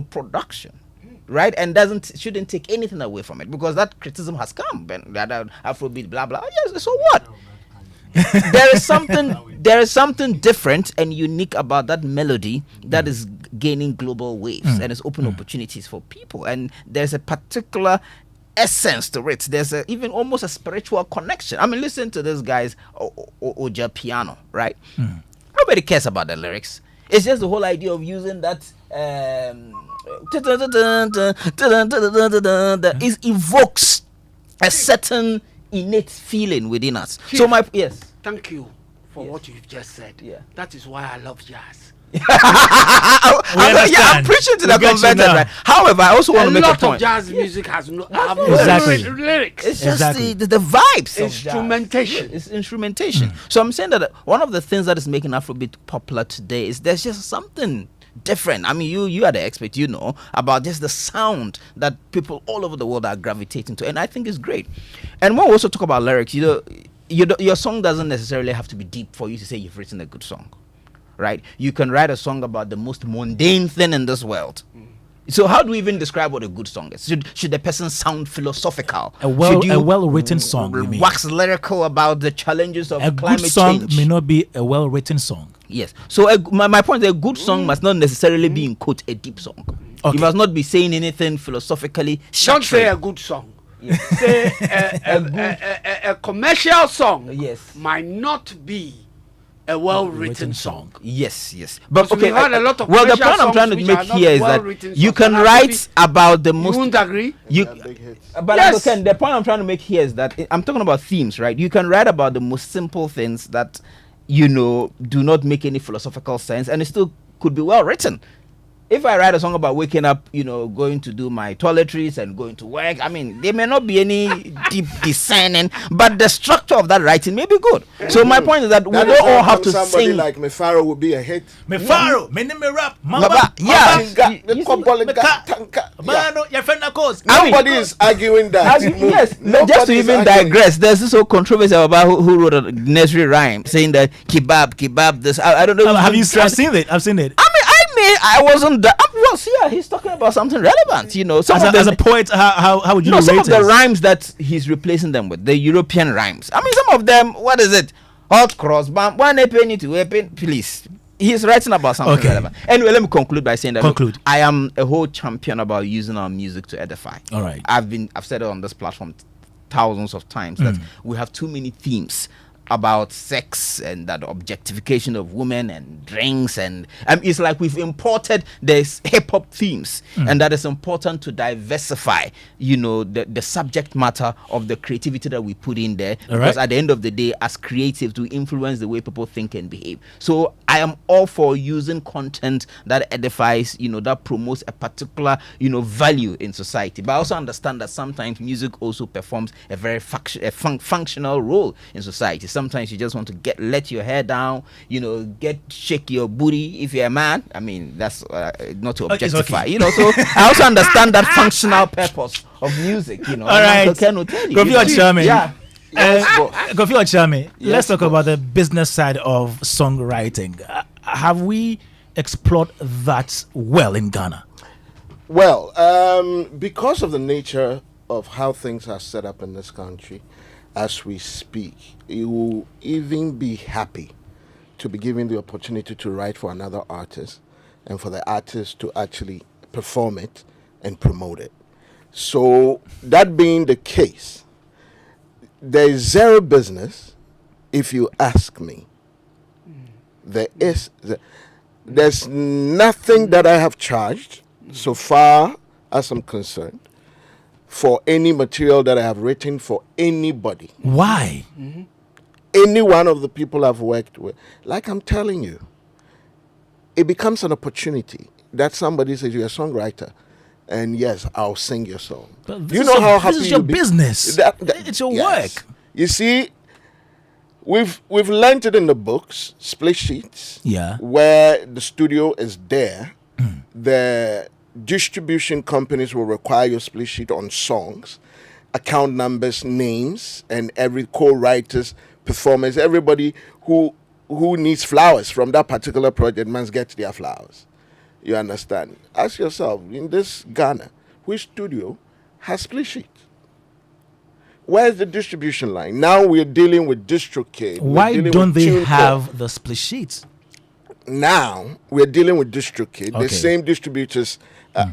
E: production, right? And shouldn't take anything away from it, because that criticism has come. Afrobeat, blah blah. Yes, so what? There is something different and unique about that melody that is gaining global waves and is open opportunities for people. And there's a particular essence to it. There's even almost a spiritual connection. I mean, listen to this guy's Oja piano, right? Nobody cares about the lyrics. It's just the whole idea of using that it evokes a certain innate feeling within us.
B: Chief,
E: so
B: thank you for what you've just said. That is why I love jazz.
E: I'm preaching to the converted, right? However, I also want to make a point.
B: A lot of jazz music has no lyrics.
E: It's just the vibes.
B: Instrumentation.
E: It's instrumentation. So I'm saying that one of the things that is making Afrobeat popular today is there's just something different. I mean, you are the expert, about just the sound that people all over the world are gravitating to, and I think it's great. And when we also talk about lyrics, your song doesn't necessarily have to be deep for you to say you've written a good song, right? You can write a song about the most mundane thing in this world. So how do we even describe what a good song is? Should the person sound philosophical?
A: A well-written song, you mean?
E: Wax lyrical about the challenges of climate change?
A: A good song may not be a well-written song.
E: Yes. So my point is, a good song must not necessarily be, in quote, a deep song. Okay. You must not be saying anything philosophically.
B: Don't say a good song. Yes. Say a commercial song might not be a well-written song.
E: Yes.
B: But okay, had a lot of
E: the point I'm trying to make here is that you can write about the most.
B: You won't agree?
E: But yes. The point I'm trying to make here is that I'm talking about themes, right? You can write about the most simple things that do not make any philosophical sense, and it still could be well written. if I write a song about waking up, going to do my toiletries and going to work, I mean, there may not be any deep discerning, but the structure of that writing may be good. So my point is that we don't all have to
D: somebody
E: sing.
D: like Mefaro would be a hit.
A: Mefaro, me rap,
D: Nobody is arguing that.
E: Yes, just to even digress, there's this whole controversy about who wrote a nursery rhyme saying that kebab, this. I don't know.
A: Have you seen it? I've seen it.
E: I wasn't. Well, see, he's talking about something relevant.
A: As a poet, how would you rate
E: some of the
A: it?
E: rhymes that he's replacing them with, the European rhymes. I mean, some of them. What is it? Hot cross bam, one penny to weapon, please. He's writing about something relevant. Anyway, let me conclude by saying that look, I am a whole champion about using our music to edify.
A: All right.
E: I've said it on this platform thousands of times that we have too many themes about sex and that objectification of women and drinks, and it's like we've imported these hip-hop themes, and that is important to diversify the subject matter of the creativity that we put in there, because at the end of the day, as creatives, we influence the way people think and behave. So I am all for using content that edifies, that promotes a particular value in society, but I also understand that sometimes music also performs a very functional role in society. Sometimes you just want to let your hair down, shake your booty if you're a man. I mean, that's not to objectify, So I also understand that functional purpose of music, All
A: right.
E: Kofi
A: Ochame.
E: Yeah.
A: Kofi Ochame, let's talk about the business side of songwriting. Have we explored that well in Ghana?
D: Well, because of the nature of how things are set up in this country, as we speak, you will even be happy to be given the opportunity to write for another artist and for the artist to actually perform it and promote it. So that being the case, there is zero business, if you ask me. There's nothing that I have charged, so far as I'm concerned, for any material that I have written for anybody.
A: Why?
D: Any one of the people I've worked with. Like I'm telling you, it becomes an opportunity that somebody says you're a songwriter, and yes, I'll sing your song.
A: But
D: you know how happy
A: this is your
D: you'll be?
A: business. It's your work.
D: You see, we've learned it in the books, split sheets.
A: Yeah.
D: Where the studio is there, the distribution companies will require your split sheet on songs, account numbers, names, and every co-writers, performers, everybody who needs flowers from that particular project must get their flowers. You understand? Ask yourself, in this Ghana, which studio has split sheet? Where's the distribution line? Now we're dealing with DistroKid.
A: Why don't they have the split sheets?
D: Now we're dealing with DistroKid, the same distributors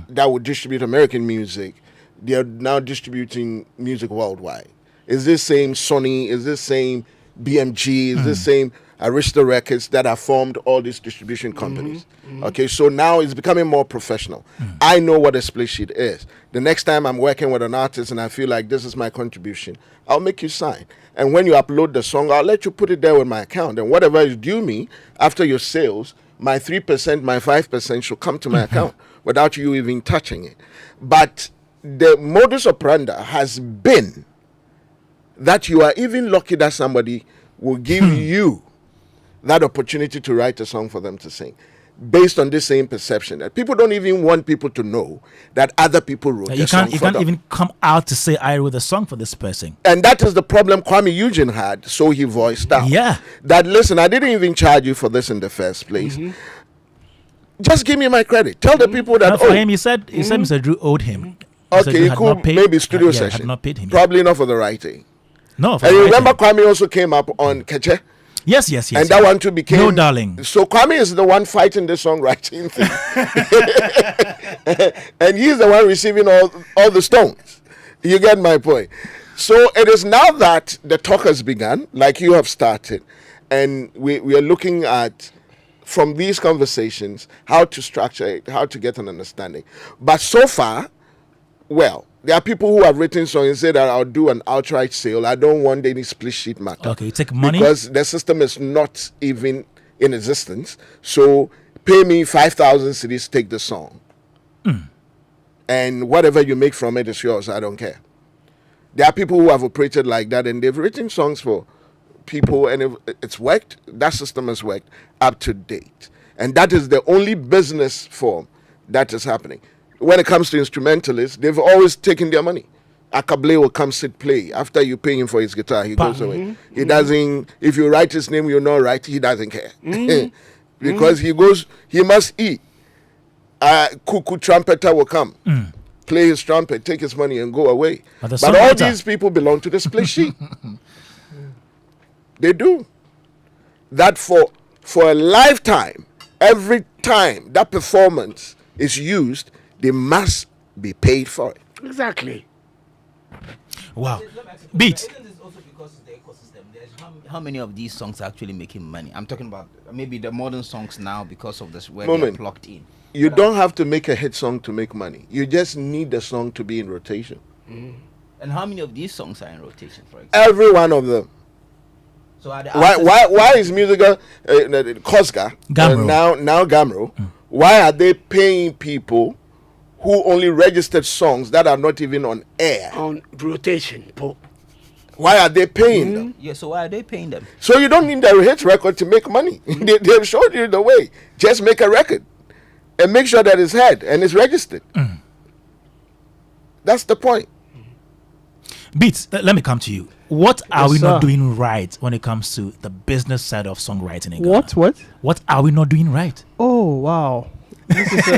D: that would distribute American music. They are now distributing music worldwide. Is this same Sony? Is this same BMG? Is this same Arista Records that have formed all these distribution companies? Okay, so now it's becoming more professional. I know what a split sheet is. The next time I'm working with an artist and I feel like this is my contribution, I'll make you sign. And when you upload the song, I'll let you put it there with my account. And whatever is due me after your sales, my 3%, my 5% should come to my account without you even touching it. But the modus operandi has been that you are even lucky that somebody will give you that opportunity to write a song for them to sing, based on this same perception that people don't even want people to know that other people wrote the song for them.
A: You can't even come out to say I wrote a song for this person.
D: And that is the problem Kwame Eugene had, so he voiced out.
A: Yeah.
D: That, listen, I didn't even charge you for this in the first place. Just give me my credit. Tell the people that,
A: for him, he said Mr. Drew owed him.
D: Okay, cool. Maybe studio session.
A: Had not paid him.
D: Probably not for the writing.
A: No, for
D: and
A: the
D: you
A: writing.
D: remember Kwame also came up on Keche?
A: Yes.
D: And that one too became...
A: No, darling.
D: So Kwame is the one fighting the songwriting thing. And he's the one receiving all the stones. You get my point. So it is now that the talk has begun, like you have started, and we are looking at, from these conversations, how to structure it, how to get an understanding. But so far, well, there are people who have written songs and say that I'll do an outright sale. I don't want any split sheet matter.
A: Okay, you take money?
D: Because the system is not even in existence. So pay me 5,000 cedis, take the song. And whatever you make from it is yours. I don't care. There are people who have operated like that, and they've written songs for people, and it's worked. That system has worked up to date. And that is the only business form that is happening. When it comes to instrumentalists, they've always taken their money. Akable will come sit play. After you pay him for his guitar, he goes away. He doesn't, if you write his name, you not write, he doesn't care. Because he must eat. Cuckoo trumpeter will come, play his trumpet, take his money and go away. But all these people belong to the split sheet. They do. That for a lifetime, every time that performance is used, they must be paid for it.
B: Exactly.
A: Wow. Beat.
E: How many of these songs are actually making money? I'm talking about maybe the modern songs now because of this where they're plugged in.
D: You don't have to make a hit song to make money. You just need the song to be in rotation.
E: And how many of these songs are in rotation, for example?
D: Every one of them.
E: So
D: why is musical Koska now Gamro? Why are they paying people who only registered songs that are not even on air?
B: On rotation.
D: Why are they paying them?
E: Yeah, so why are they paying them?
D: So you don't need a hit record to make money. They've showed you the way. Just make a record and make sure that it's heard and it's registered. That's the point.
A: Beats, let me come to you. What are we not doing right when it comes to the business side of songwriting in Ghana? What are we not doing right?
C: Oh, wow. This is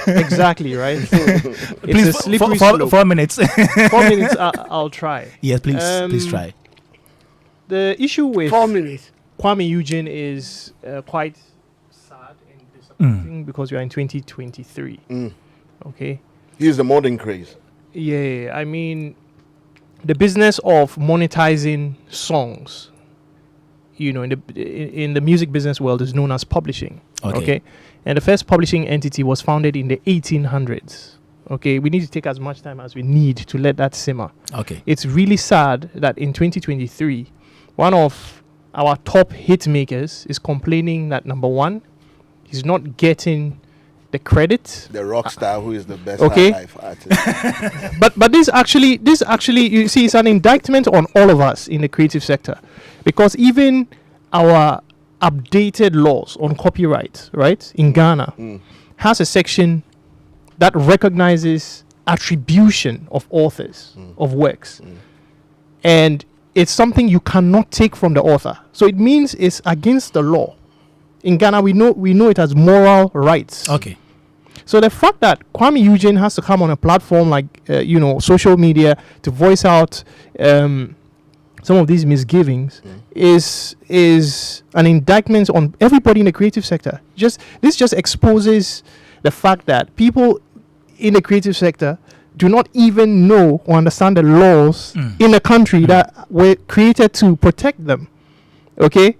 C: exactly, right?
A: Please,
C: a slippery slope.
A: 4 minutes.
C: 4 minutes, I'll try.
A: Yes, please try.
C: The issue with
B: 4 minutes.
C: Kwame Eugene is quite sad and disappointing because we are in 2023. Okay?
D: He's the modern craze.
C: Yeah, I mean, the business of monetizing songs, you know, in the music business world is known as publishing. Okay? And the first publishing entity was founded in the 1800s. Okay, we need to take as much time as we need to let that simmer.
A: Okay.
C: It's really sad that in 2023, one of our top hit makers is complaining that, number one, he's not getting the credit.
D: The rock star who is the best life artist.
C: but this actually, you see, it's an indictment on all of us in the creative sector, because even our updated laws on copyright, right, in Ghana, has a section that recognizes attribution of authors of works, and it's something you cannot take from the author. So it means it's against the law. In Ghana, we know it as moral rights.
A: Okay.
C: So the fact that Kwame Eugene has to come on a platform like social media to voice out some of these misgivings is an indictment on everybody in the creative sector. This just exposes the fact that people in the creative sector do not even know or understand the laws in a country that were created to protect them. Okay?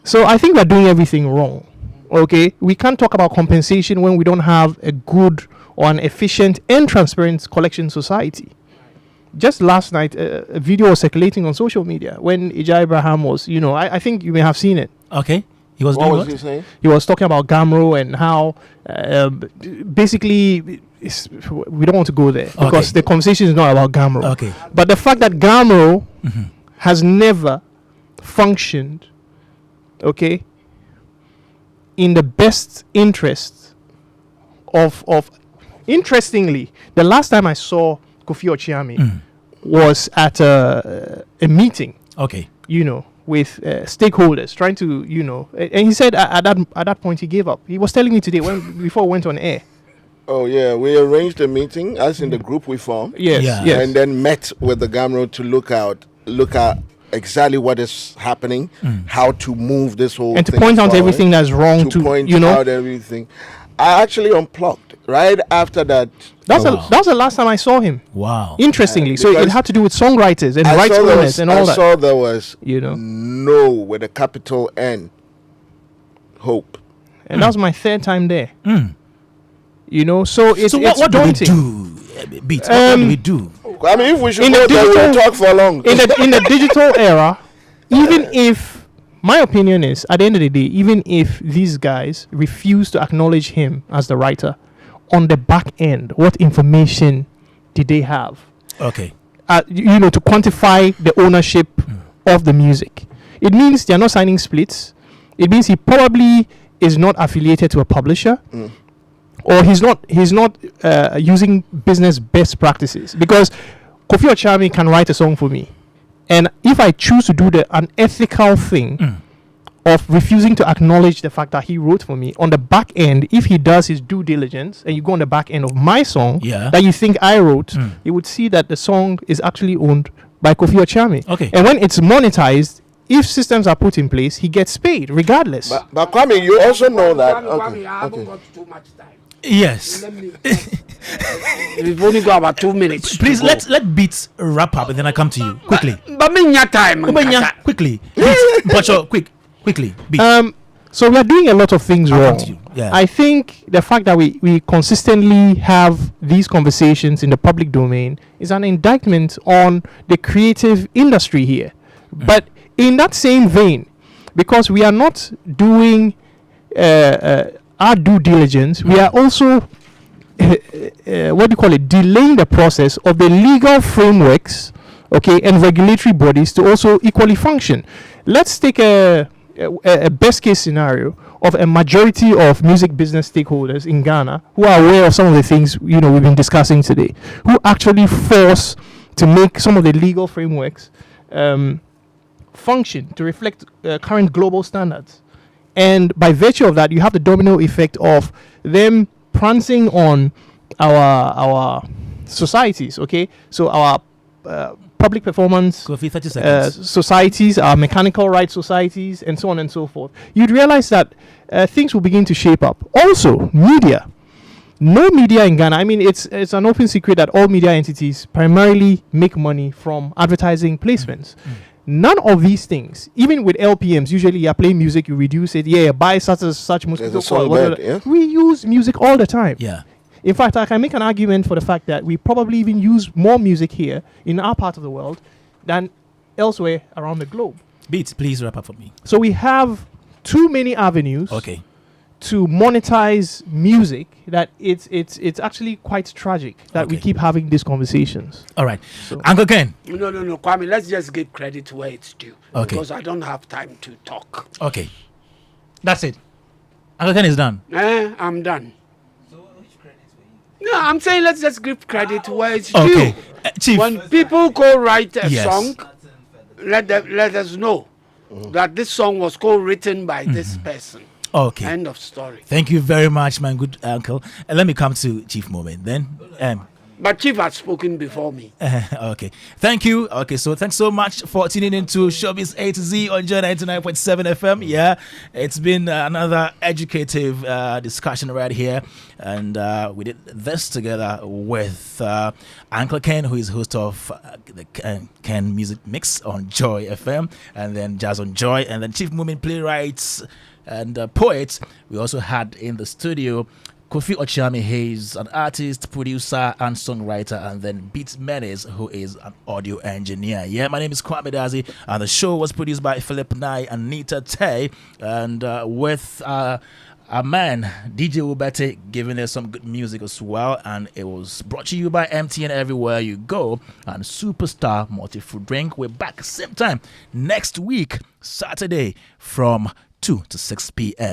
C: So I think we're doing everything wrong. Okay? We can't talk about compensation when we don't have a good or an efficient and transparent collection society. Just last night, a video was circulating on social media when Ija Abraham was, I think you may have seen it.
A: Okay. He was
D: what
A: doing
D: was he saying?
C: He was talking about Gamro and how basically we don't want to go there because the conversation is not about Gamro.
A: Okay.
C: But the fact that Gamro has never functioned, okay, in the best interest of interestingly, the last time I saw Kofi Ochiami was at a meeting.
A: Okay.
C: With stakeholders trying to, and he said at that point he gave up. He was telling me today before we went on air.
D: Oh yeah, we arranged a meeting as in the group we formed.
C: Yes.
D: And then met with the Gamro to look at exactly what is happening, how to move this whole
C: and
D: thing
C: to point out
D: forward,
C: everything that's wrong
D: to point out everything. I actually unplugged right after that.
C: That was the last time I saw him.
A: Wow.
C: Interestingly, so it had to do with songwriters and rights owners and all that.
D: I saw there was no with a capital N hope,
C: and that was my third time there. So it's
A: what
C: daunting.
A: Do we do? Beats, what do we do?
D: I mean, if we should go there, we'll talk for long.
C: In the digital era, even if my opinion is, at the end of the day, even if these guys refuse to acknowledge him as the writer, on the back end, what information did they have?
A: Okay.
C: To quantify the ownership of the music. It means they're not signing splits. It means he probably is not affiliated to a publisher, or he's not using business best practices. Because Kofi Ochami can write a song for me, and if I choose to do the unethical thing of refusing to acknowledge the fact that he wrote for me, on the back end, if he does his due diligence and you go on the back end of my song that you think I wrote, you would see that the song is actually owned by Kofi Ochami.
A: Okay.
C: And when it's monetized, if systems are put in place, he gets paid regardless.
D: But Kwame, you also know that.
B: Kwame, I haven't got too much time.
A: Yes.
B: We've only got about 2 minutes.
A: Please let Beats wrap up and then I come to you quickly.
B: But time.
A: Quickly. Beats, quickly. Beats.
C: So we are doing a lot of things wrong.
A: Yeah.
C: I think the fact that we consistently have these conversations in the public domain is an indictment on the creative industry here. But in that same vein, because we are not doing our due diligence, we are also delaying the process of the legal frameworks, and regulatory bodies to also equally function. Let's take a best case scenario of a majority of music business stakeholders in Ghana who are aware of some of the things we've been discussing today, who actually force to make some of the legal frameworks function to reflect current global standards. And by virtue of that, you have the domino effect of them prancing on our societies. So our public performance societies, our mechanical rights societies, and so on and so forth. You'd realize that things will begin to shape up. Also, media. No media in Ghana. I mean, it's an open secret that all media entities primarily make money from advertising placements. None of these things, even with LPMs, usually you play music, you reduce it, buy such mosquito coil. We use music all the time.
A: Yeah.
C: In fact, I can make an argument for the fact that we probably even use more music here in our part of the world than elsewhere around the globe.
A: Beats, please wrap up for me.
C: So we have too many avenues to monetize music that it's actually quite tragic that we keep having these conversations.
A: All right. So. Uncle Ken.
B: No, Kwame, let's just give credit where it's due. Because I don't have time to talk.
A: Okay. That's it. Uncle Ken is done.
B: I'm done. No, I'm saying let's just give credit where it's due.
A: Chief.
B: When people co-write a song, let us know that this song was co-written by this person.
A: Okay.
B: End of story.
A: Thank you very much, my good uncle. Let me come to Chief Moment then.
B: But Chief has spoken before me.
A: Okay. Thank you. Okay, so thanks so much for tuning into Showbiz A to Z on Joy 99.7 FM. Yeah, it's been another educative discussion right here. And we did this together with Uncle Ken, who is host of the Ken Music Mix on Joy FM, and then Jazz on Joy, and then Chief Moment Playwrights and poets. We also had in the studio Kofi Ochami Hayes, an artist, producer, and songwriter, and then Beats Menace, who is an audio engineer. Yeah, my name is Kwame Dadzie, and the show was produced by Philip Nye and Nita Tay, and with our man DJ Ubete giving us some good music as well. And it was brought to you by MTN Everywhere You Go and Superstar Multi-Food Drink. We're back same time next week, Saturday, from 2 to 6 p.m.